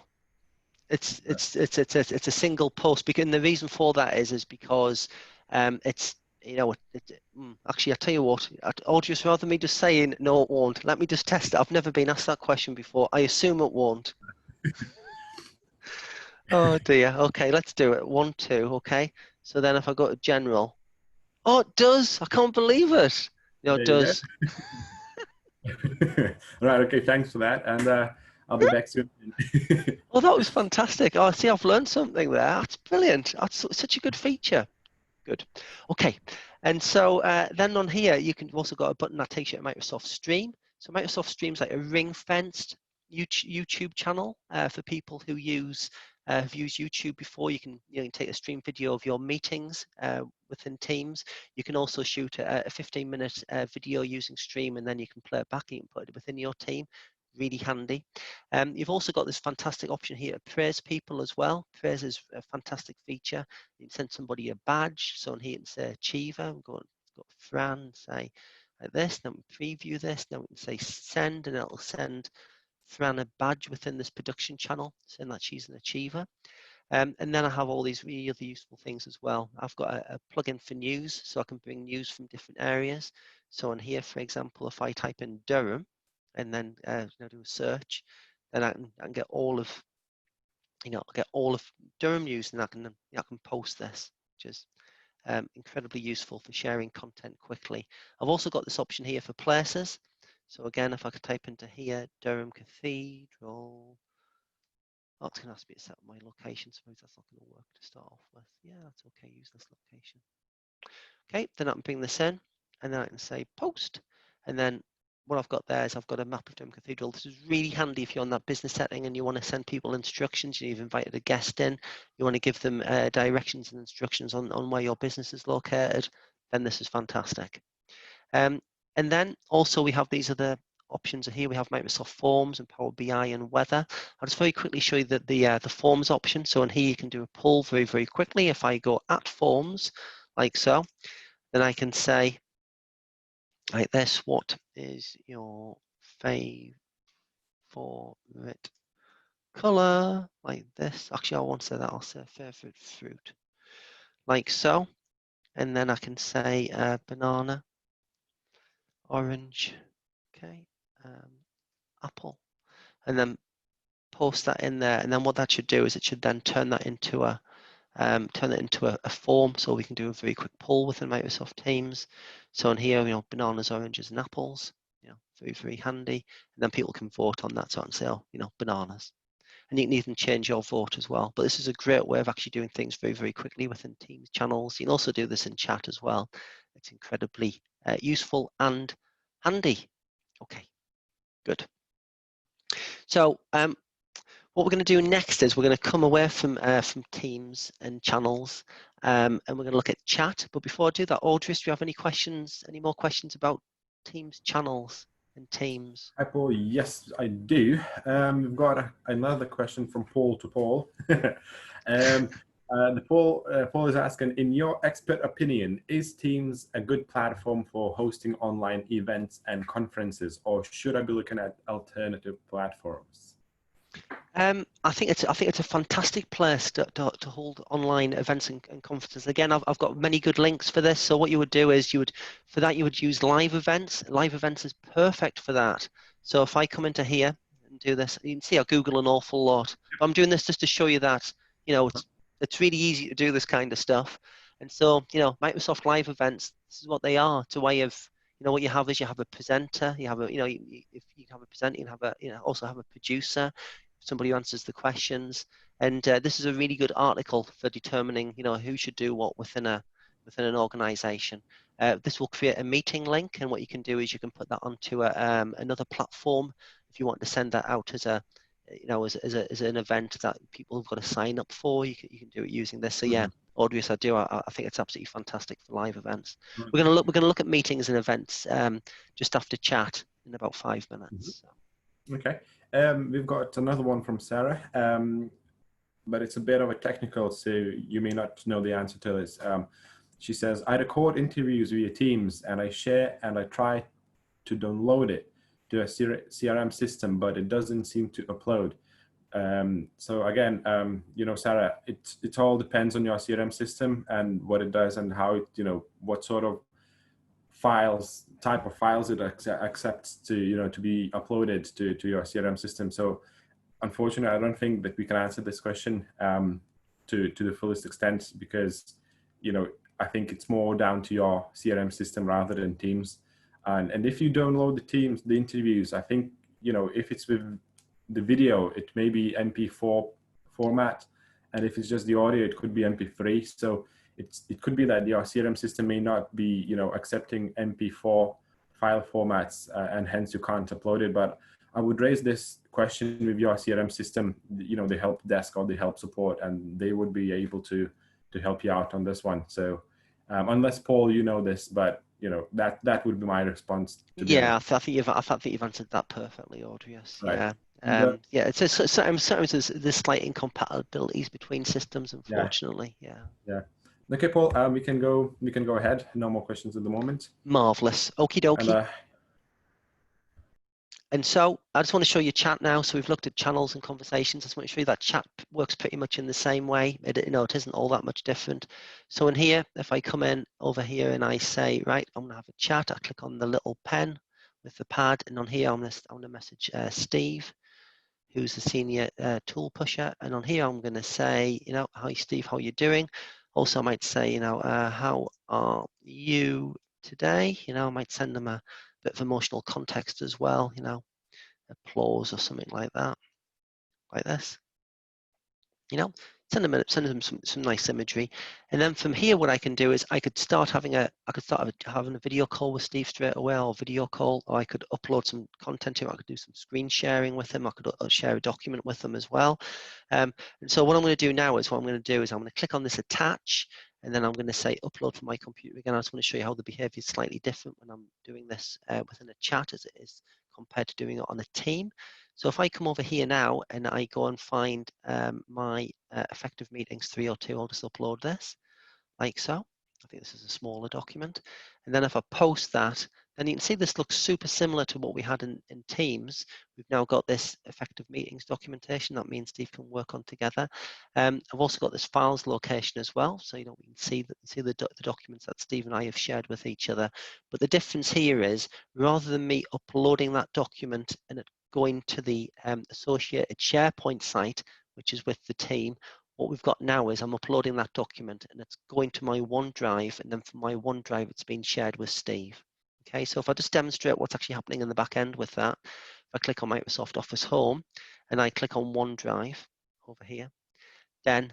It's a single post, because, and the reason for that is because it's actually, I tell you what, or just rather me just saying no, it won't. Let me just test it. I've never been asked that question before. I assume it won't. Oh dear. Okay, let's do it. 1, 2. Okay. So then if I go to general, oh, it does. I can't believe it. It does. Right. Okay. Thanks for that, and I'll be back soon. Oh, that was fantastic. Oh, see, I've learned something there. That's brilliant. That's such a good feature. Good. Okay. And so then on here, you can also got a button that takes you to Microsoft Stream. So Microsoft Stream's like a ring-fenced YouTube channel for people who have used YouTube before. You can take a stream video of your meetings within Teams. You can also shoot a 15-minute video using Stream, and then you can play it back and you can put it within your team. Really handy. You've also got this fantastic option here to praise people as well. Praise is a fantastic feature. You can send somebody a badge. So on here you can say Achiever. We've got Fran, say like this. Then we preview this. Then we can say send, and it'll send Fran a badge within this production channel, saying that she's an achiever. And then I have all these really other useful things as well. I've got a plugin for news, so I can bring news from different areas. So on here, for example, if I type in Durham and then do a search, then I can get all of Durham news, and I can post this, which is incredibly useful for sharing content quickly. I've also got this option here for places. So again, if I could type into here, Durham Cathedral, oh, it's going to have to be a set of my location. Suppose that's not going to work to start off with. Yeah, that's okay. Use this location. Okay, then I can bring this in, and then I can say post, and then what I've got there is I've got a map of Durham Cathedral. This is really handy if you're on that business setting and you want to send people instructions. You've invited a guest in, you want to give them directions and instructions on where your business is located, then this is fantastic. And then also we have these other options here. We have Microsoft Forms and Power BI and Weather. I'll just very quickly show you the Forms option. So in here you can do a poll very, very quickly. If I go at Forms, like so, then I can say, like this, what is your favorite color? Like this. Actually, I won't say that. I'll say favorite fruit. Like so. And then I can say banana. orange, okay, apple, and then post that in there. And then what that should do is it should then turn that into a form, so we can do a very quick poll within Microsoft Teams. So in here, bananas, oranges, and apples. Very, very handy. And then people can vote on that, so I can say, oh, bananas. And you can even change your vote as well. But this is a great way of actually doing things very, very quickly within Teams channels. You can also do this in chat as well. It's incredibly useful and handy. Okay, good. So what we're going to do next is we're going to come away from Teams and channels, and we're going to look at chat. But before I do that, Audrey, do you have any questions? Any more questions about Teams channels and Teams? Hi, Paul. Yes, I do. We've got another question from Paul to Paul. Paul is asking, in your expert opinion, is Teams a good platform for hosting online events and conferences, or should I be looking at alternative platforms? I think it's a fantastic place to hold online events and conferences. Again, I've got many good links for this. So what you would do is you would use live events. Live events is perfect for that. So if I come into here and do this, you can see I Google an awful lot. But I'm doing this just to show you that it's really easy to do this kind of stuff. And so Microsoft Live events, this is what they are. It's a way of what you have is you have a presenter. You have a if you have a presenter, you can have also have a producer, somebody who answers the questions, and this is a really good article for determining who should do what within an organization. This will create a meeting link, and what you can do is you can put that onto another platform if you want to send that out as as an event that people have got to sign up for. You can do it using this. So yeah, Audrey, I think it's absolutely fantastic for live events. We're gonna look at meetings and events just after chat in about 5 minutes. So. Okay. We've got another one from Sarah, but it's a bit of a technical, so you may not know the answer to this. She says, I record interviews via Teams and I share and I try to download it to a CRM system, but it doesn't seem to upload. So again, Sarah, it all depends on your CRM system and what it does and how it, what sort of type of files it accepts to be uploaded to your CRM system. So unfortunately, I don't think that we can answer this question to the fullest extent, because I think it's more down to your CRM system rather than Teams. And if you download the interviews, I think if it's with the video, it may be MP4 format, and if it's just the audio, it could be MP3. So it could be that your CRM system may not be accepting MP4 file formats, and hence you can't upload it. But I would raise this question with your CRM system, the help desk or the help support, and they would be able to help you out on this one. So unless Paul, this, but that would be my response. Yeah, I think you've answered that perfectly, Audrey. Yes. Right. Yeah. Yeah. It's sometimes there's slight incompatibilities between systems, unfortunately. Yeah. Okay, Paul. We can go ahead. No more questions at the moment. Marvelous. Okie dokie. And so I just want to show you chat now. So we've looked at channels and conversations. I just want to show you that chat works pretty much in the same way. It isn't all that much different. So in here, if I come in over here and I say, right, I'm going to have a chat, I click on the little pen with the pad, and on here I'm going to message Steve, who's the senior tool pusher. And on here I'm going to say, hi Steve, how are you doing? Also I might say, how are you today? I might send them a bit of emotional context as well, applause or something like that, like this. Send them some nice imagery, and then from here, what I can do is I could start having a video call with Steve straight away, or video call, or I could upload some content to him. I could do some screen sharing with him. I could share a document with them as well. And so what I'm going to do now is I'm going to click on this attach, and then I'm going to say upload from my computer again. I just want to show you how the behavior is slightly different when I'm doing this within a chat as it is compared to doing it on a team. So if I come over here now and I go and find my effective meetings 302, I'll just upload this like so. I think this is a smaller document. And then if I post that, then you can see this looks super similar to what we had in Teams. We've now got this effective meetings documentation that me and Steve can work on together. I've also got this files location as well, so we can see the documents that Steve and I have shared with each other. But the difference here is, rather than me uploading that document and it going to the associated SharePoint site, which is with the team, what we've got now is I'm uploading that document and it's going to my OneDrive, and then from my OneDrive it's being shared with Steve. Okay, so if I just demonstrate what's actually happening in the back end with that, if I click on Microsoft Office Home and I click on OneDrive over here, then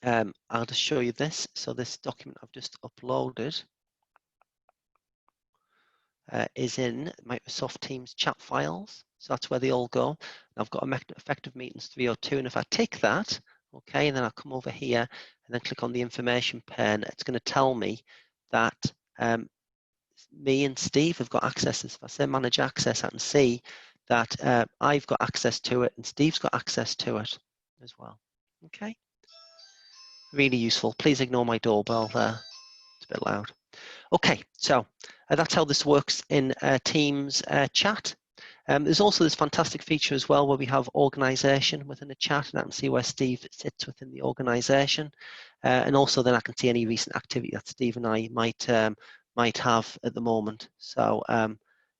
I'll just show you this. So this document I've just uploaded is in Microsoft Teams chat files. So that's where they all go. I've got effective meetings 302, and if I tick that, okay, and then I'll come over here and then click on the information pane, it's going to tell me that me and Steve have got access. If I say manage access, I can see that I've got access to it and Steve's got access to it as well. Okay, really useful. Please ignore my doorbell there, it's a bit loud. Okay, so that's how this works in Teams chat. There's also this fantastic feature as well where we have organization within the chat, and I can see where Steve sits within the organization. And also then I can see any recent activity that Steve and I might have at the moment. So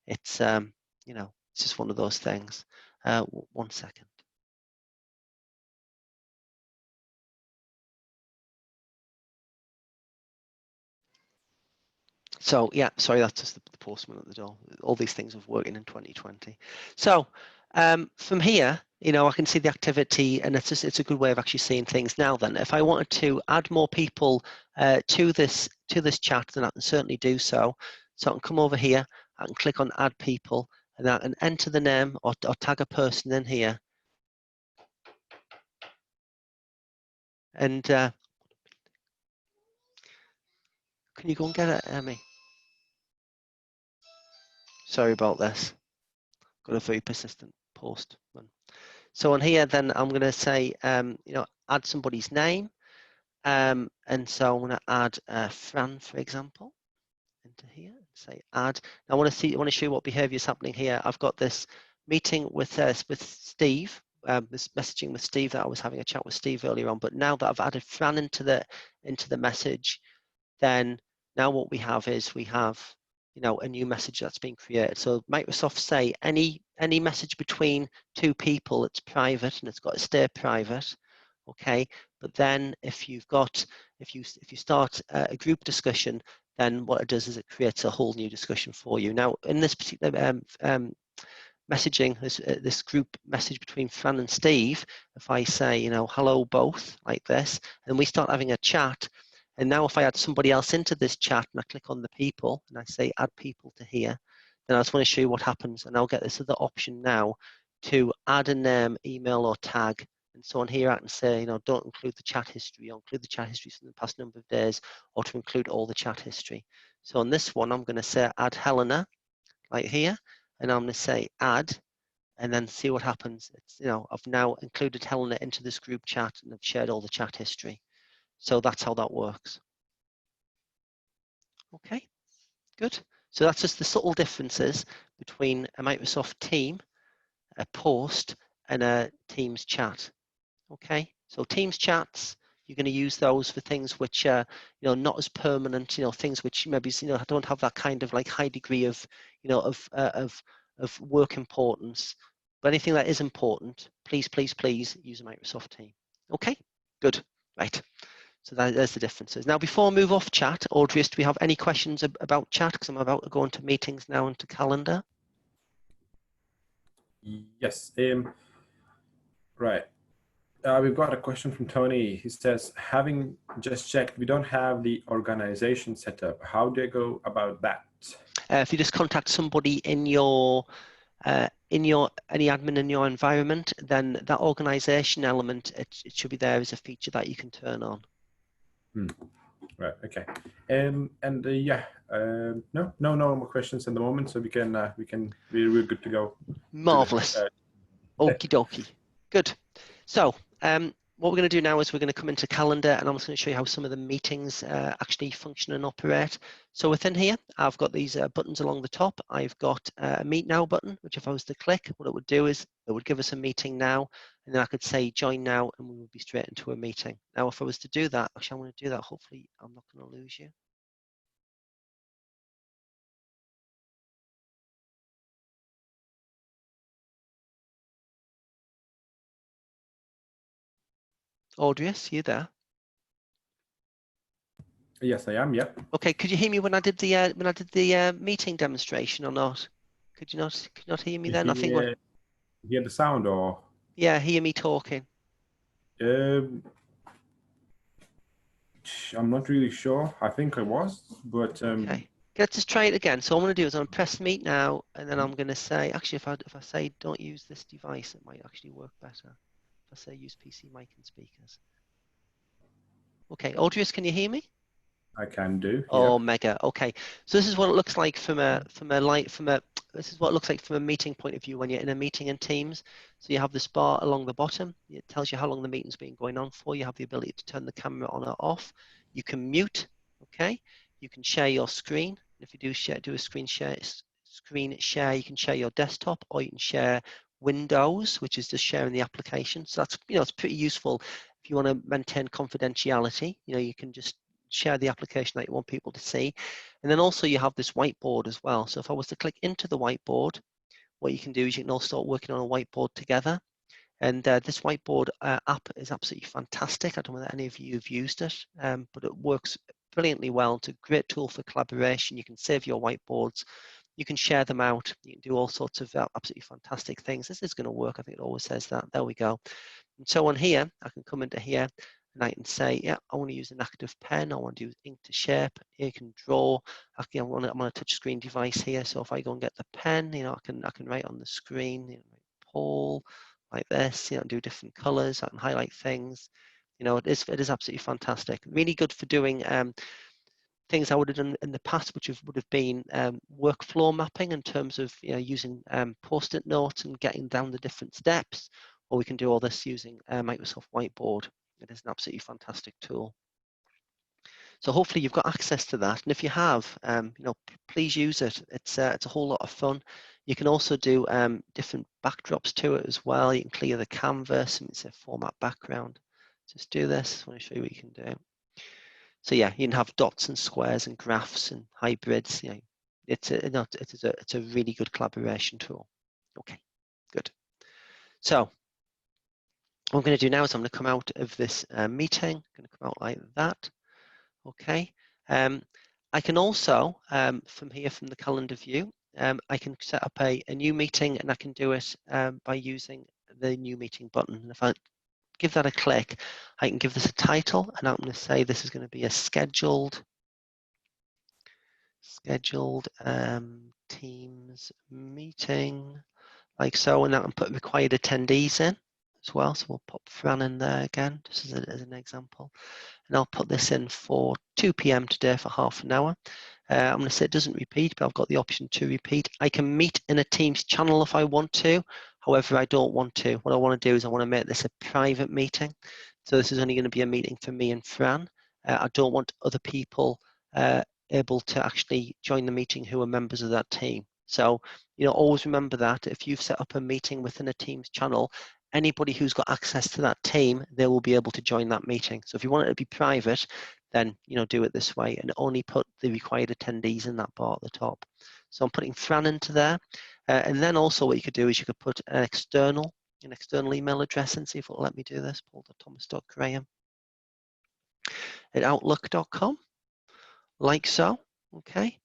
it's, it's just one of those things. 1 second. So yeah, sorry, that's just the postman at the door. All these things have working in 2020. So from here, I can see the activity, and it's a good way of actually seeing things. Now then, if I wanted to add more people to this chat, then I can certainly do so. So I can come over here, I can click on add people, and I can enter the name or tag a person in here. And can you go and get it, Emmy? Sorry about this. Got a very persistent postman. So on here, then I'm going to say, add somebody's name. And so I'm going to add Fran, for example, into here. Say add. Now I want to show you what behavior is happening here. I've got this meeting with Steve, this messaging with Steve that I was having a chat with Steve earlier on. But now that I've added Fran into the message, then now what we have is we have a new message that's being created. So Microsoft say any message between two people, it's private and it's got to stay private. Okay, but then if you start a group discussion, then what it does is it creates a whole new discussion for you. Now in this particular messaging, this group message between Fran and Steve, if I say hello both like this, and we start having a chat. And now if I add somebody else into this chat and I click on the people and I say add people to here, then I just want to show you what happens. And I'll get this other option now to add a name, email or tag. And so on here I can say, don't include the chat history, or include the chat history from the past number of days, or to include all the chat history. So on this one, I'm going to say add Helena, like here, and I'm going to say add, and then see what happens. It's, I've now included Helena into this group chat and I've shared all the chat history. So that's how that works. Okay, good. So that's just the subtle differences between a Microsoft team, a post, and a Teams chat. Okay, so Teams chats, you're going to use those for things which are, not as permanent, things which maybe, don't have that kind of like high degree of, of work importance. But anything that is important, please, please, please use a Microsoft team. Okay, good, right. So there's the differences. Now, before I move off chat, Audrey, do we have any questions about chat? Because I'm about to go into meetings now and to calendar. Yes. Right. We've got a question from Tony. He says, having just checked, we don't have the organization set up. How do I go about that? If you just contact somebody in your any admin in your environment, then that organization element, it should be there as a feature that you can turn on. Right. Okay. Yeah. No more questions at the moment, so we're good to go. Marvelous. Okie dokie. Good. So what we're going to do now is we're going to come into calendar, and I'm just going to show you how some of the meetings actually function and operate. So within here, I've got these buttons along the top. I've got a Meet Now button, which if I was to click, what it would do is it would give us a meeting now, and then I could say Join Now, and we would be straight into a meeting. Now, if I was to do that, actually, I'm going to do that. Hopefully, I'm not going to lose you. Audrius, you there? Yes, I am. Yep. Okay, could you hear me when I did the meeting demonstration or not? Could you not hear me then? I think You hear the sound, or hear me talking. I'm not really sure. I think I was, but Okay, let's just try it again. So what I'm going to do is I'm going to press Meet Now, and then I'm going to say, actually, if I say don't use this device, it might actually work better. If I say use PC mic and speakers. Okay, Audrius, can you hear me? I can do. Oh, Yep. mega. Okay, so this is what it looks like from a this is what it looks like from a meeting point of view when you're in a meeting in Teams. So you have this bar along the bottom. It tells you how long the meeting's been going on for. You have the ability to turn the camera on or off. You can mute. Okay. You can share your screen. If you do a screen share, you can share your desktop, or you can share Windows, which is just sharing the application. So that's it's pretty useful if you want to maintain confidentiality. You can just share the application that you want people to see. And then also you have this whiteboard as well. So if I was to click into the whiteboard, what you can do is you can all start working on a whiteboard together. And this whiteboard app is absolutely fantastic. I don't know whether any of you have used it, but it works brilliantly well. It's a great tool for collaboration. You can save your whiteboards. You can share them out. You can do all sorts of absolutely fantastic things. This is going to work. I think it always says that. There we go. And so on here, I can come into here and I can say, yeah, I want to use an active pen. I want to use ink to shape. Here you can draw. I'm on a touch screen device here. So if I go and get the pen, I can write on the screen, Paul, like this, do different colors. I can highlight things. It is absolutely fantastic. Really good for doing things I would have done in the past, which would have been workflow mapping in terms of using post-it notes and getting down the different steps, or we can do all this using Microsoft Whiteboard. It is an absolutely fantastic tool. So hopefully you've got access to that, and if you have, please use it. It's a whole lot of fun. You can also do different backdrops to it as well. You can clear the canvas and it's a format background. Just do this. I want to show you what you can do. So yeah, you can have dots and squares and graphs and hybrids. It's a really good collaboration tool. Okay, good. So what I'm going to do now is I'm going to come out of this meeting. I'm going to come out like that. Okay. I can also, from here, from the calendar view, I can set up a new meeting, and I can do it by using the new meeting button. And if I give that a click, I can give this a title, and I'm going to say this is going to be a scheduled Teams meeting, like so, and I can put required attendees in as well. So we'll pop Fran in there again, just as an example. And I'll put this in for 2 p.m. today for half an hour. I'm going to say it doesn't repeat, but I've got the option to repeat. I can meet in a Teams channel if I want to. However, I don't want to. What I want to do is I want to make this a private meeting. So this is only going to be a meeting for me and Fran. I don't want other people able to actually join the meeting who are members of that team. So, always remember that if you've set up a meeting within a Teams channel, anybody who's got access to that team, they will be able to join that meeting. So if you want it to be private, then do it this way and only put the required attendees in that bar at the top. So I'm putting Fran into there. And then also what you could do is you could put an external email address and see if it'll let me do this, paul.thomas.graham@outlook.com, like so. Okay,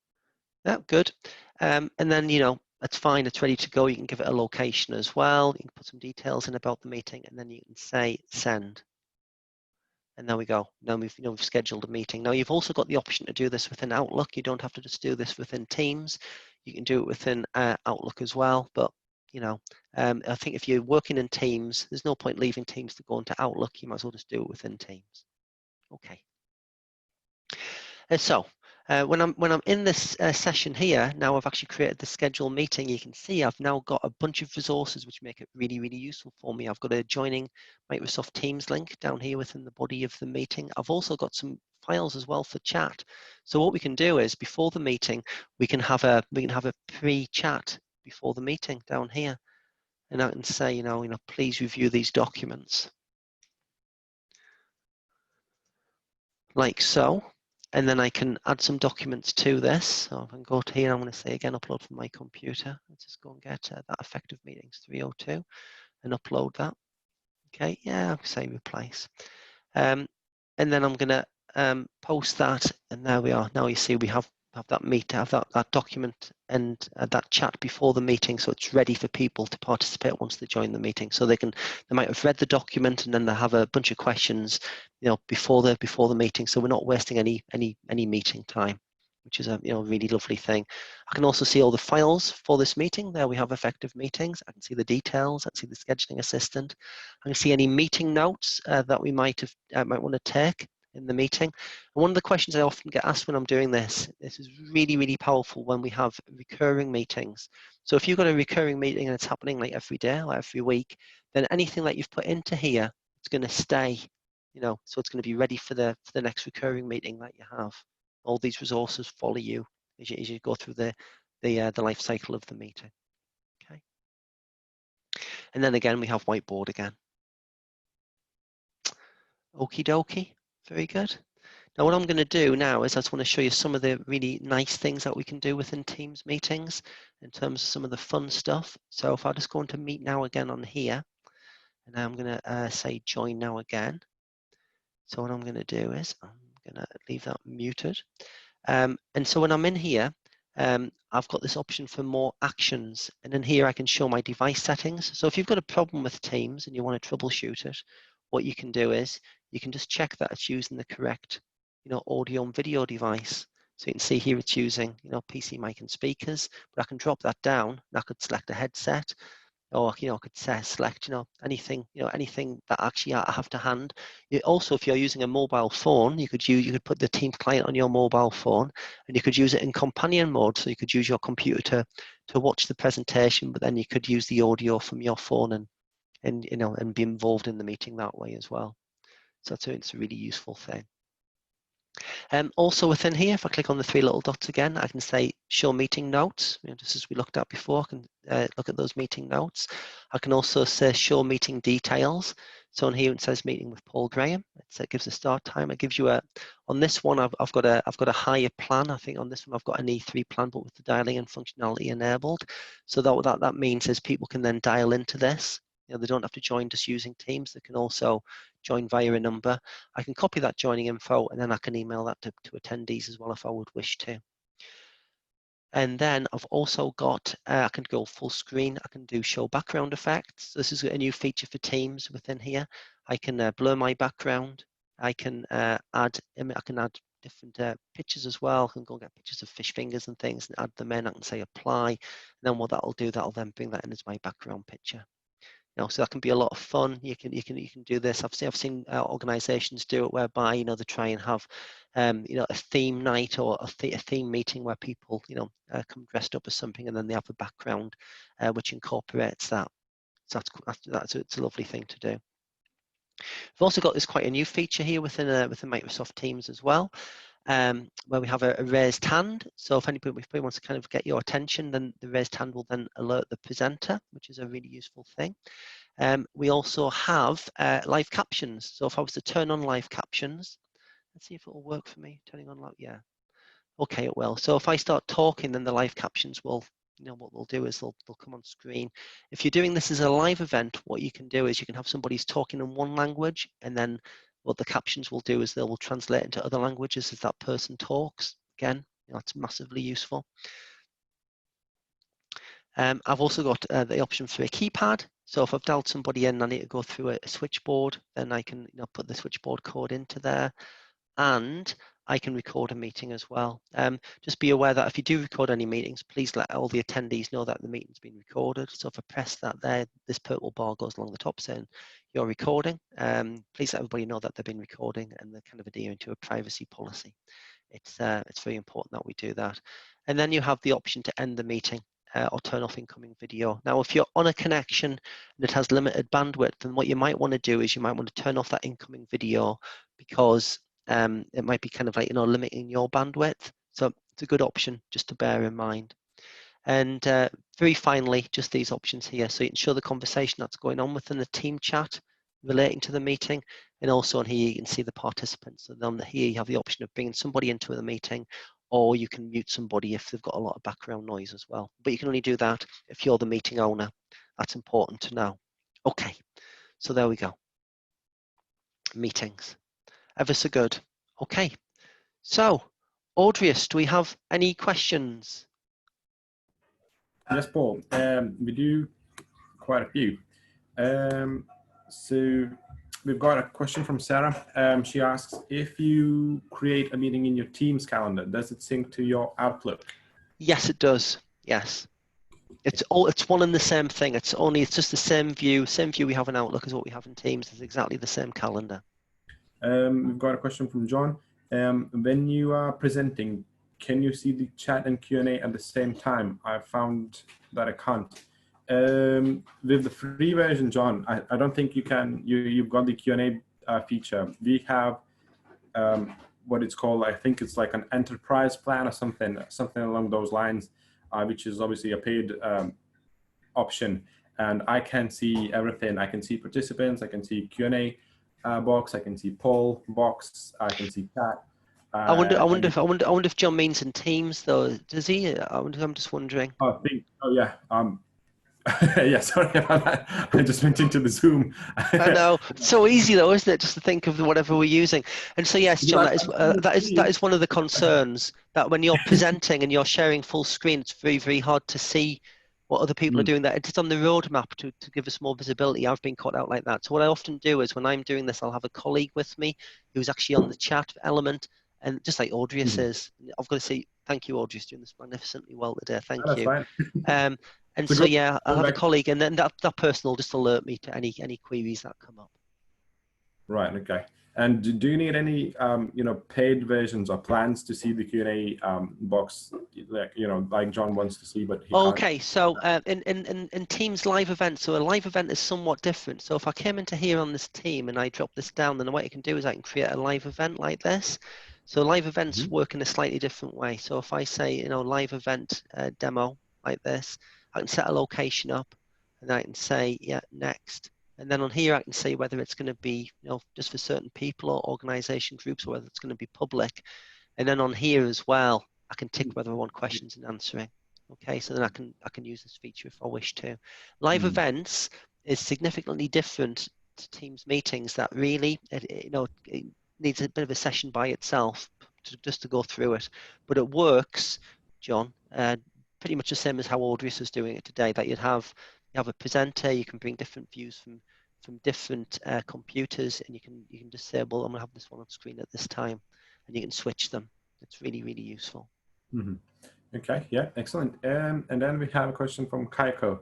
yeah, good. And then, that's fine. It's ready to go. You can give it a location as well. You can put some details in about the meeting, and then you can say send. And there we go. Now we've scheduled a meeting. Now you've also got the option to do this within Outlook. You don't have to just do this within Teams. You can do it within Outlook as well. But I think if you're working in Teams, there's no point leaving Teams to go into Outlook. You might as well just do it within Teams. Okay. So When I'm in this session here, now I've actually created the schedule meeting. You can see I've now got a bunch of resources which make it really, really useful for me. I've got a joining Microsoft Teams link down here within the body of the meeting. I've also got some files as well for chat. So what we can do is before the meeting, we can have a pre-chat before the meeting down here, and I can say, please review these documents, like so. And then I can add some documents to this. So I can go to here, I'm going to say again, upload from my computer. Let's just go and get that effective meetings 302 and upload that. Okay, yeah, I'll say replace. And then I'm going to post that, and there we are. Now you see we have that document and that chat before the meeting, so it's ready for people to participate once they join the meeting. So they might have read the document and then they have a bunch of questions, before the meeting. So we're not wasting any meeting time, which is a really lovely thing. I can also see all the files for this meeting. There we have effective meetings. I can see the details. I can see the scheduling assistant. I can see any meeting notes that we might want to take in the meeting. And one of the questions I often get asked when I'm doing this is really, really powerful when we have recurring meetings. So if you've got a recurring meeting and it's happening like every day or every week, then anything that you've put into here, it's going to stay, so it's going to be ready for the next recurring meeting that you have. All these resources follow you as you go through the life cycle of the meeting. Okay. And then again, we have whiteboard again. Okie dokie, very good. Now what I'm going to do now is I just want to show you some of the really nice things that we can do within Teams meetings in terms of some of the fun stuff. So if I just go into Meet Now again on here, and now I'm going to say Join Now again. So what I'm going to do is I'm going to leave that muted. And so when I'm in here, I've got this option for more actions, and in here I can show my device settings. So if you've got a problem with Teams and you want to troubleshoot it, what you can do is you can just check that it's using the correct, audio and video device. So you can see here it's using, PC mic and speakers, but I can drop that down and I could select a headset, or I could select anything that actually I have to hand. Also, if you're using a mobile phone, you could put the Teams client on your mobile phone, and you could use it in companion mode. So you could use your computer to watch the presentation, but then you could use the audio from your phone and be involved in the meeting that way as well. So it's a really useful thing. Also within here, if I click on the three little dots again, I can say show meeting notes, just as we looked at before. I can look at those meeting notes. I can also say show meeting details. So on here it says meeting with Paul Graham. It gives a start time. It gives you on this one I've got a higher plan. I think on this one I've got an E3 plan, but with the dialing and functionality enabled. So that means is people can then dial into this. They don't have to join just using Teams. They can also join via a number. I can copy that joining info, and then I can email that to attendees as well if I would wish to. And then I've also got, I can go full screen. I can do show background effects. This is a new feature for Teams within here. I can blur my background. I can add different pictures as well. I can go and get pictures of fish fingers and things and add them in. I can say apply. And then what that'll do, that'll then bring that in as my background picture. So that can be a lot of fun. You can do this. I've seen organisations do it whereby they try and have a theme night or a theme meeting where people come dressed up as something, and then they have a background which incorporates that. So it's a lovely thing to do. We've also got this quite a new feature here within Microsoft Teams as well, where we have a raised hand. So if anybody wants to kind of get your attention, then the raised hand will then alert the presenter, which is a really useful thing. We also have live captions. So if I was to turn on live captions, let's see if it will work for me. Turning on live, yeah. Okay, it will. So if I start talking, then the live captions will, what they'll do is they'll come on screen. If you're doing this as a live event, what you can do is you can have somebody's talking in one language, and then what the captions will do is they will translate into other languages as that person talks. Again, it's massively useful. I've also got the option for a keypad. So if I've dialed somebody in and I need to go through a switchboard, then I can put the switchboard code into there, and I can record a meeting as well. Just be aware that if you do record any meetings, please let all the attendees know that the meeting's been recorded. So if I press that there, this purple bar goes along the top saying you're recording. Please let everybody know that they've been recording and they're kind of adhering to a privacy policy. it's very important that we do that. And then you have the option to end the meeting or turn off incoming video. Now, if you're on a connection and it has limited bandwidth, then what you might want to do is you might want to turn off that incoming video, because it might be kind of like, limiting your bandwidth. So it's a good option just to bear in mind. And very finally, just these options here. So you can show the conversation that's going on within the team chat relating to the meeting. And also on here, you can see the participants. And on here, you have the option of bringing somebody into the meeting, or you can mute somebody if they've got a lot of background noise as well. But you can only do that if you're the meeting owner. That's important to know. Okay, so there we go. Meetings. Ever so good. Okay, so Audrius, do we have any questions? Yes, Paul. We do quite a few. So we've got a question from Sarah. She asks, if you create a meeting in your Teams calendar, does it sync to your Outlook? Yes, it does. Yes. It's one and the same thing. It's just the same view we have in Outlook as what we have in Teams. It's exactly the same calendar. We've got a question from John. When you are presenting, can you see the chat and Q&A at the same time? I found that I can't. With the free version, John, I don't think you can. You've got the Q&A feature. We have what it's called. I think it's like an enterprise plan or something along those lines, which is obviously a paid option. And I can see everything. I can see participants. I can see Q&A box. I can see poll box. I can see chat. I wonder if John means in Teams though. Does he? I'm just wondering. Oh yeah. Yeah, sorry about that. I just went into the Zoom. I know. It's so easy though, isn't it? Just to think of whatever we're using. And so yes, John, that is one of the concerns, that when you're presenting and you're sharing full screen, it's very, very hard to see what other people are doing. That it's on the roadmap to give us more visibility. I've been caught out like that. So what I often do is when I'm doing this, I'll have a colleague with me who's actually on the chat element, and just like Audrius is. I've got to say thank you, Audrius, doing this magnificently well today. Thank you. Fine. And so yeah, I'll have a colleague, and then that person will just alert me to any queries that come up. Right. Okay. And do you need any paid versions or plans to see the Q&A box, like John wants to see, but he can't? Okay. So in Teams live events, so a live event is somewhat different. So if I came into here on this team and I drop this down, then what I can do is I can create a live event like this. So live events work in a slightly different way. So if I say live event demo like this, I can set a location up, and I can say, yeah, next. And then on here, I can say whether it's going to be, just for certain people or organization groups, or whether it's going to be public. And then on here as well, I can tick whether I want questions and answering. Okay, so then I can use this feature if I wish to. Live events is significantly different to Teams meetings. That really, it needs a bit of a session by itself just to go through it. But it works, John, pretty much the same as how Audrius is doing it today. That you have a presenter, you can bring different views from different computers, and you can disable. I'm gonna have this one on screen at this time, and you can switch them. It's really, really useful. Okay, yeah, excellent. And then we have a question from Kaiko.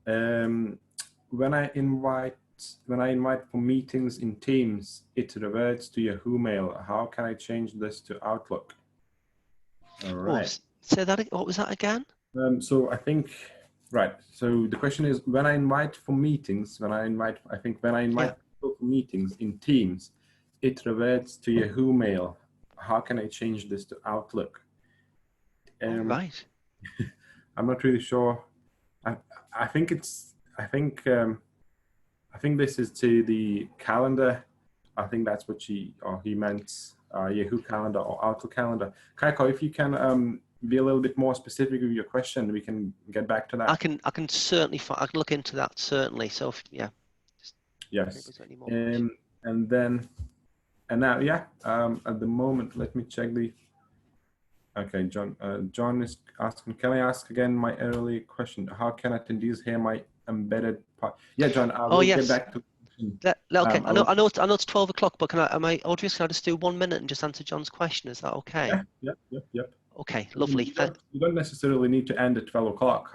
When I invite for meetings in Teams, it reverts to Yahoo Mail. How can I change this to Outlook? All right. Say that. What was that again? So I think, right. So the question is, when I invite for meetings, when I invite people for meetings in Teams, it reverts to Yahoo Mail. How can I change this to Outlook? Right. I'm not really sure. I think this is to the calendar. I think that's what he meant. Yahoo Calendar or Outlook Calendar. Kaiko, if you can be a little bit more specific with your question, we can get back to that. I can certainly I can look into that, certainly. So yeah. Yes. And now at the moment, let me check the. Okay, John. John is asking, can I ask again my early question? How can attendees hear my embedded part? Yeah, John. Get back to. Okay, I know it's 12 o'clock, but Audrius, can I just do 1 minute and just answer John's question? Is that okay? Yeah. Yep. Okay, lovely. You don't necessarily need to end at 12 o'clock.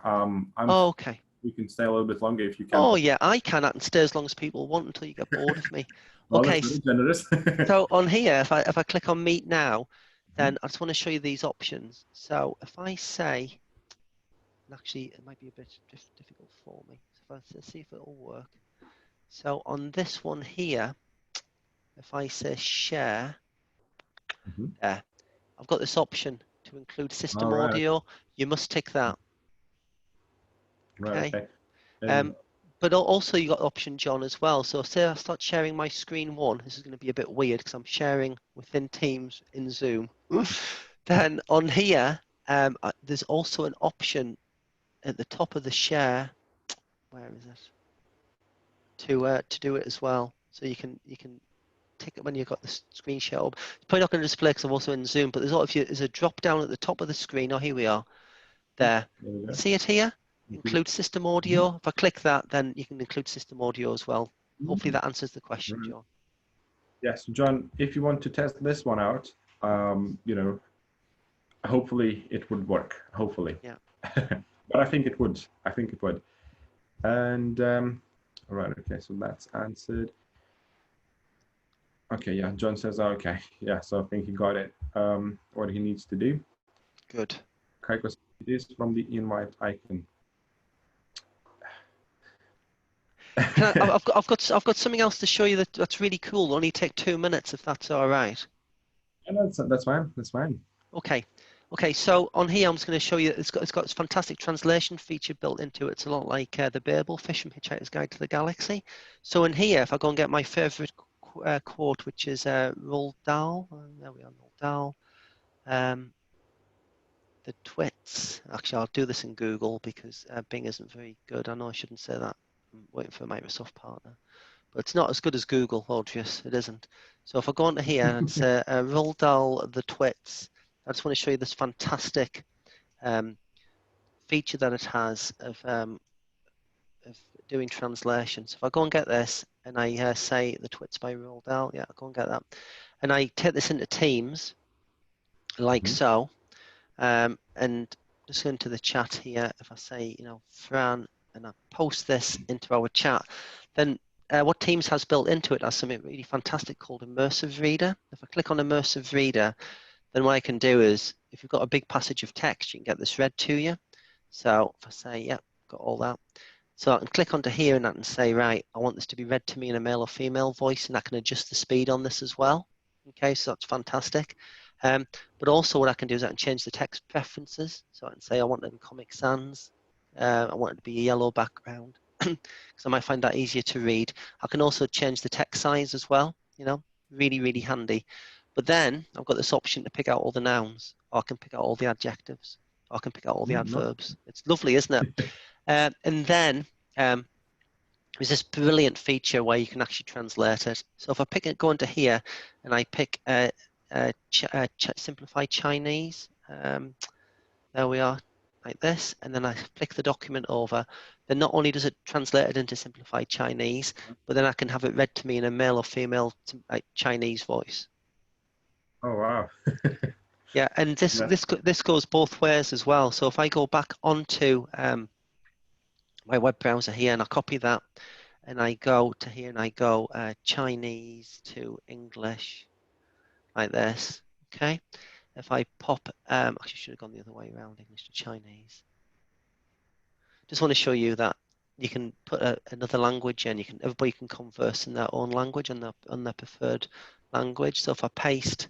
Okay. You can stay a little bit longer if you can. Oh yeah, I can stay as long as people want until you get bored of me. Well, okay. That's very generous. So on here, if I click on Meet Now, then I just want to show you these options. So if I say, and actually it might be a bit difficult for me. So if let's see if it'll work. So on this one here, if I say share, there, I've got this option to include system All right. audio. You must tick that. Right. Okay. Okay. But also you got option, John, as well. So say I start sharing my screen one. This is going to be a bit weird because I'm sharing within Teams in Zoom. Then on here, there's also an option at the top of the share. Where is it? To do it as well. So you can tick it when you've got the screen share up. It's probably not going to display because I'm also in Zoom. But there's a drop down at the top of the screen. Oh, here we are. There. You see it here? Include system audio. If I click that, then you can include system audio as well. Hopefully that answers the question, John. Yes, John, if you want to test this one out, hopefully it would work. Hopefully. Yeah. But I think it would. I think it would. And all right. Okay. So that's answered. Okay. Yeah. John says okay. Yeah. So I think he got it. What he needs to do. Good. Okay. Because it is from the invite icon. I've got something else to show you that's really cool. It'll only take 2 minutes if that's all right. Yeah, that's fine. That's fine. Okay. So on here, I'm just going to show you. It's got this fantastic translation feature built into it. It's a lot like the Babel fish from Hitchhiker's Guide to the Galaxy. So in here, if I go and get my favorite quote, which is Roald Dahl. There we are, Roald Dahl. The twits. Actually, I'll do this in Google because Bing isn't very good. I know I shouldn't say that. I'm waiting for a Microsoft partner. But it's not as good as Google, obvious. It isn't. So if I go onto here and it's Roald Dahl, the twits, I just want to show you this fantastic feature that it has of doing translation. So if I go and get this and I say the twits by Roald Dahl, yeah, I'll go and get that. And I take this into Teams, like so. And just into the chat here, if I say, Fran, and I post this into our chat, then what Teams has built into it has something really fantastic called Immersive Reader. If I click on Immersive Reader, then what I can do is, if you've got a big passage of text, you can get this read to you. So if I say, yeah, got all that. So I can click onto here and I can say, right, I want this to be read to me in a male or female voice, and I can adjust the speed on this as well. Okay, so that's fantastic. But also what I can do is I can change the text preferences. So I can say I want it in Comic Sans. I want it to be a yellow background because I might find that easier to read. I can also change the text size as well, really, really handy. But then I've got this option to pick out all the nouns, or I can pick out all the adjectives, or I can pick out all the adverbs. It's lovely, isn't it? And then there's this brilliant feature where you can actually translate it. So if I go into here and I pick Simplify Chinese, there we are, like this, and then I flick the document over, then not only does it translate it into Simplified Chinese, but then I can have it read to me in a male or female Chinese voice. Oh, wow. Yeah, and this goes both ways as well. So if I go back onto my web browser here and I copy that and I go to here and I go Chinese to English like this, okay? If I pop, actually should have gone the other way around, English to Chinese. Just want to show you that you can put another language in, everybody can converse in their own language on their preferred language. So if I paste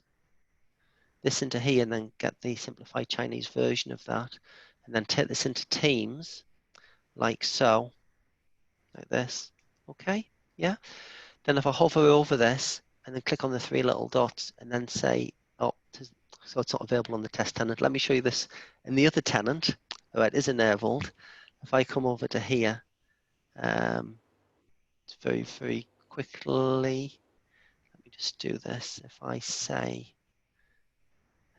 this into here and then get the simplified Chinese version of that, and then take this into Teams, like so, like this, okay, yeah. Then if I hover over this and then click on the 3 little dots and then say, oh, so it's not available on the test tenant. Let me show you this in the other tenant. Oh, it is enabled. If I come over to here, it's very, very quickly. Let me just do this. If I say,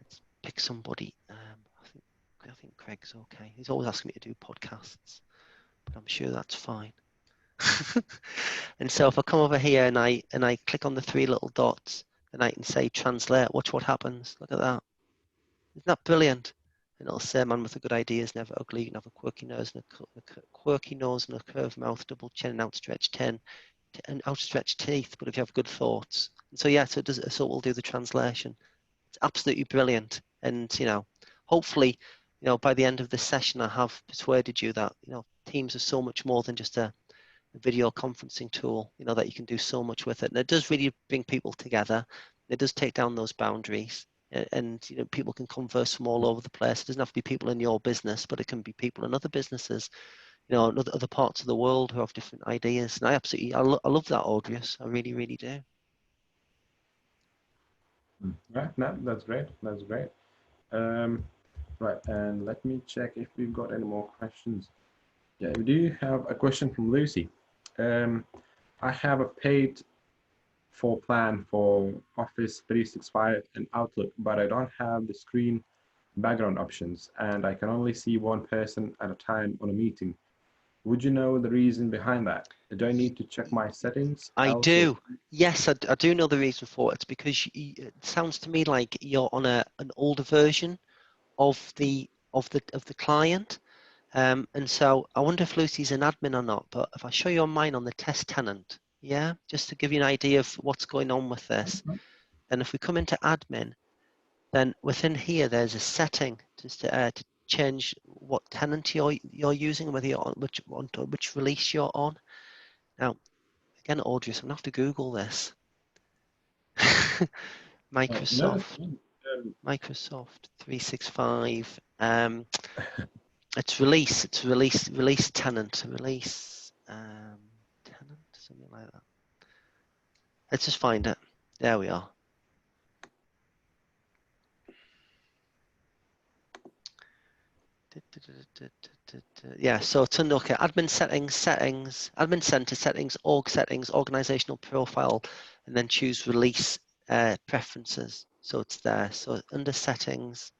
let's pick somebody. I think Craig's okay. He's always asking me to do podcasts, but I'm sure that's fine. And so if I come over here and I click on the 3 little dots, then I can say translate. Watch what happens. Look at that. Isn't that brilliant? And it'll say, man with a good idea is never ugly. You can have a quirky nose and a curved mouth, double chin, and outstretched teeth. But if you have good thoughts, and so yeah, so it will do the translation. It's absolutely brilliant. And, hopefully, by the end of this session, I have persuaded you that, Teams are so much more than just a video conferencing tool, that you can do so much with it. And it does really bring people together. It does take down those boundaries. And people can converse from all over the place. It doesn't have to be people in your business, but it can be people in other businesses, in other parts of the world who have different ideas. And I love that, Audrius. I really, really do. Right, no, that's great. That's great. Right, and let me check if we've got any more questions. Yeah, we do have a question from Lucy. I have a paid full plan for Office 365 and Outlook, but I don't have the screen background options, and I can only see one person at a time on a meeting. Would you know the reason behind that? Do I need to check my settings? I also do. Yes, I do know the reason for it. It's because it sounds to me like you're on an older version of the client. And so I wonder if Lucy's an admin or not, but if I show you on mine on the test tenant, yeah, just to give you an idea of what's going on with this. And if we come into admin, then within here, there's a setting just to change what tenant you're using, whether you're on which release you're on. Now, again, Audrey, so I'm gonna have to Google this. Microsoft 365. It's release tenant, tenant, something like that. Let's just find it. There we are. Yeah, so to look at admin settings, admin center settings, org settings, organizational profile, and then choose release preferences. So it's there. So under settings,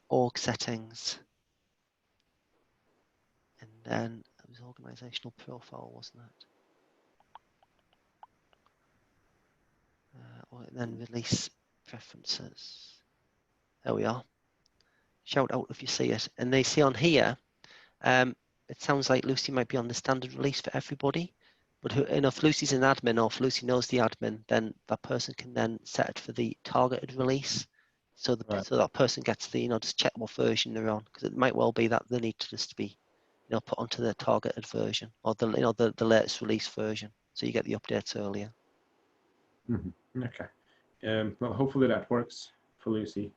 org settings, and then it was organizational profile, wasn't it? And then release preferences. There we are. Shout out if you see it. And they see on here, it sounds like Lucy might be on the standard release for everybody. But if Lucy's an admin or if Lucy knows the admin, then that person can then set it for the targeted release. So so that person gets the, just check what version they're on, because it might well be that they need to just be, put onto the targeted version or the latest release version. So you get the updates earlier. Mm-hmm. Okay. Well, hopefully that works for Lucy.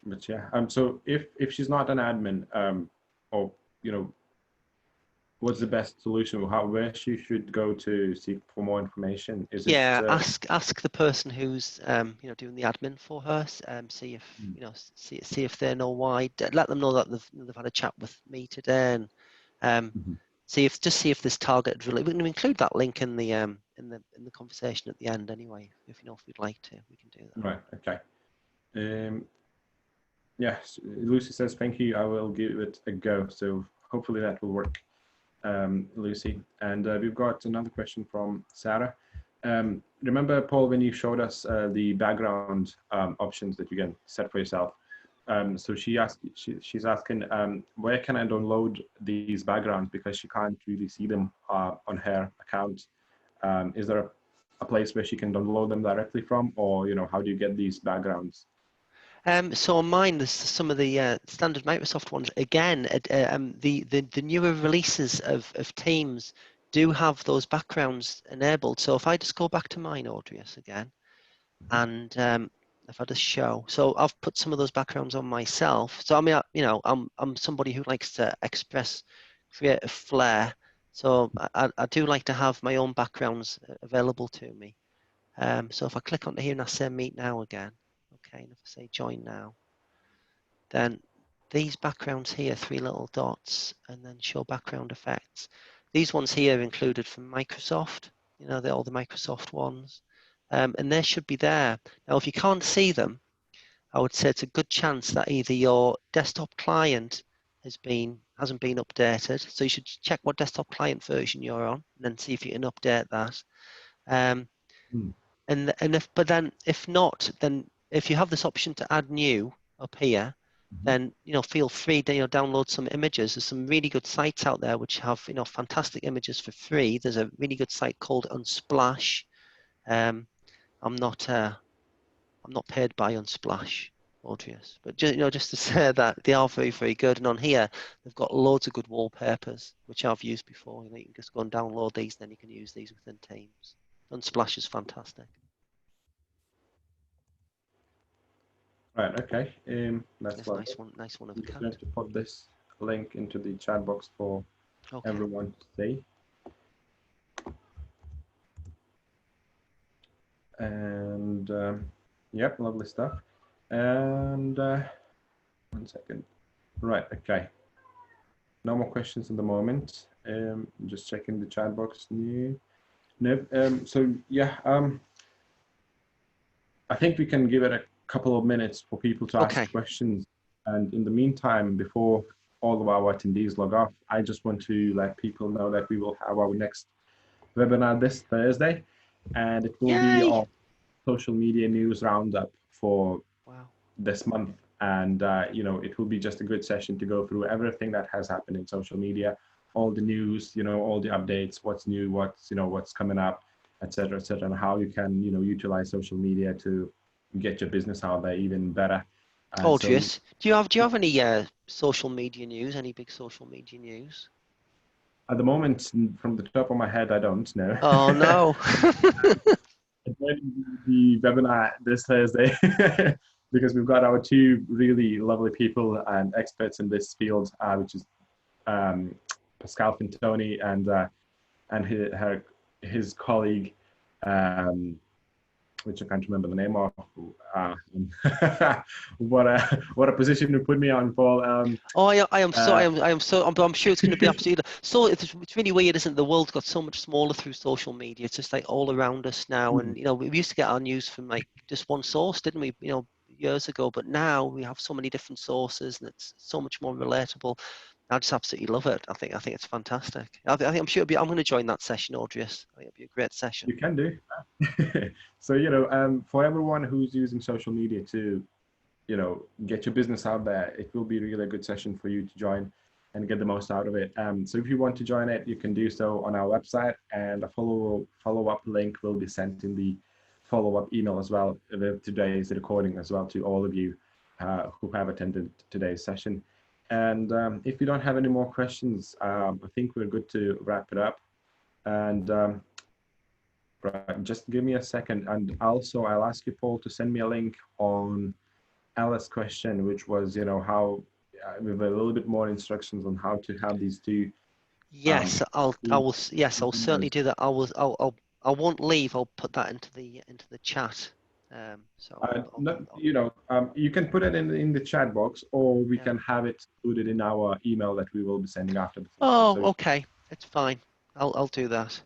But yeah, so if she's not an admin, or what's the best solution? Where she should go to seek for more information? Is it? Ask the person who's doing the admin for her. See if see if they know why. Let them know that they've had a chat with me today, and see if this targeted release. We can include that link in the conversation at the end anyway. If we'd like to, we can do that. Right. Okay. Yes, Lucy says thank you. I will give it a go. So hopefully that will work, Lucy. And we've got another question from Sarah. Remember, Paul, when you showed us the background options that you can set for yourself? So she's asking, where can I download these backgrounds, because she can't really see them on her account. Is there a place where she can download them directly from, or how do you get these backgrounds? So on mine, there's some of the standard Microsoft ones. Again, the newer releases of Teams do have those backgrounds enabled. So if I just go back to mine, Audrius, again, and if I just show, so I've put some of those backgrounds on myself. So I mean, I'm somebody who likes to express creative flair. So I do like to have my own backgrounds available to me. So if I click onto here and I say meet now again. Okay, and if I say join now, then these backgrounds here, 3 little dots, and then show background effects. These ones here are included from Microsoft, they're all the Microsoft ones, and they should be there. Now, if you can't see them, I would say it's a good chance that either your desktop client hasn't been updated, so you should check what desktop client version you're on, and then see if you can update that. If not, then if you have this option to add new up here, then feel free to download some images. There's some really good sites out there which have fantastic images for free. There's a really good site called Unsplash. I'm not paid by Unsplash, Audrius, but just to say that they are very, very good. And on here, they've got loads of good wallpapers, which I've used before. You can just go and download these, then you can use these within Teams. Unsplash is fantastic. Right. Okay. That's It's a lovely. nice one of I'm a just going kind. to put this link into the chat box for Okay. everyone to see. And yep, lovely stuff. And 1 second. Right. Okay. No more questions at the moment. Just checking the chat box. Nope. So yeah. I think we can give it a couple of minutes for people to ask Okay. questions. And in the meantime, before all of our attendees log off, I just want to let people know that we will have our next webinar this Thursday, and it will be Yay! on social media news roundup for Wow. this month. And it will be just a good session to go through everything that has happened in social media, all the news, all the updates, what's new, what's coming up, etc., and how you can utilize social media to get your business out there even better. And so Audrius, do you have any social media news? Any big social media news? at the moment, from the top of my head, I don't know. Oh no. The webinar this Thursday because we've got our two really lovely people and experts in this field, which is Pascal Fintoni and his colleague, which I can't remember the name of. What a position to put me on, Paul. I am so I'm sure it's going to be absolutely so. It's really weird, isn't it? The world's got so much smaller through social media. It's just like all around us now, and we used to get our news from like just one source, didn't we? Years ago, but now we have so many different sources, and it's so much more relatable. I just absolutely love it. I think it's fantastic. I think I'm sure I'm going to join that session, Audrius. I think it'll be a great session. You can do. So for everyone who's using social media to get your business out there, it will be really a good session for you to join and get the most out of it. So if you want to join it, you can do so on our website, and a follow-up link will be sent in the follow-up email as well. Today's recording as well to all of you who have attended today's session. And if you don't have any more questions, I think we're good to wrap it up. And right, just give me a second. And also, I'll ask you, Paul, to send me a link on Alice's question, which was, how with a little bit more instructions on how to have these two. Yes, I'll certainly do that. I won't leave. I'll put that into the chat. You can put it in the chat box, or we can have it included in our email that we will be sending after the session. Oh, okay, it's fine. I'll do that.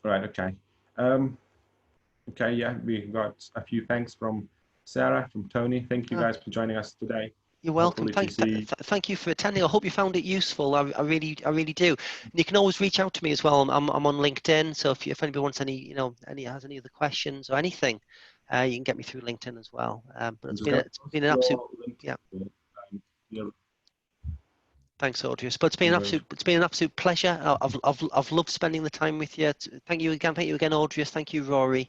Right. Okay. Okay. Yeah, we got a few thanks from Sarah, from Tony. Thank you guys for joining us today. You're welcome. Thank you for attending. I hope you found it useful. I really do. And you can always reach out to me as well. I'm on LinkedIn, so if anybody wants any has any other questions or anything, you can get me through LinkedIn as well. But it's been an absolute Thanks, Audrius. But it's been an absolute pleasure. I've loved spending the time with you. Thank you again, Audrius. Thank you, Rory.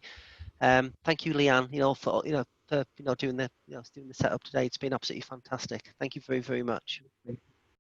Thank you, Leanne. For doing the setup today. It's been absolutely fantastic. Thank you very, very much.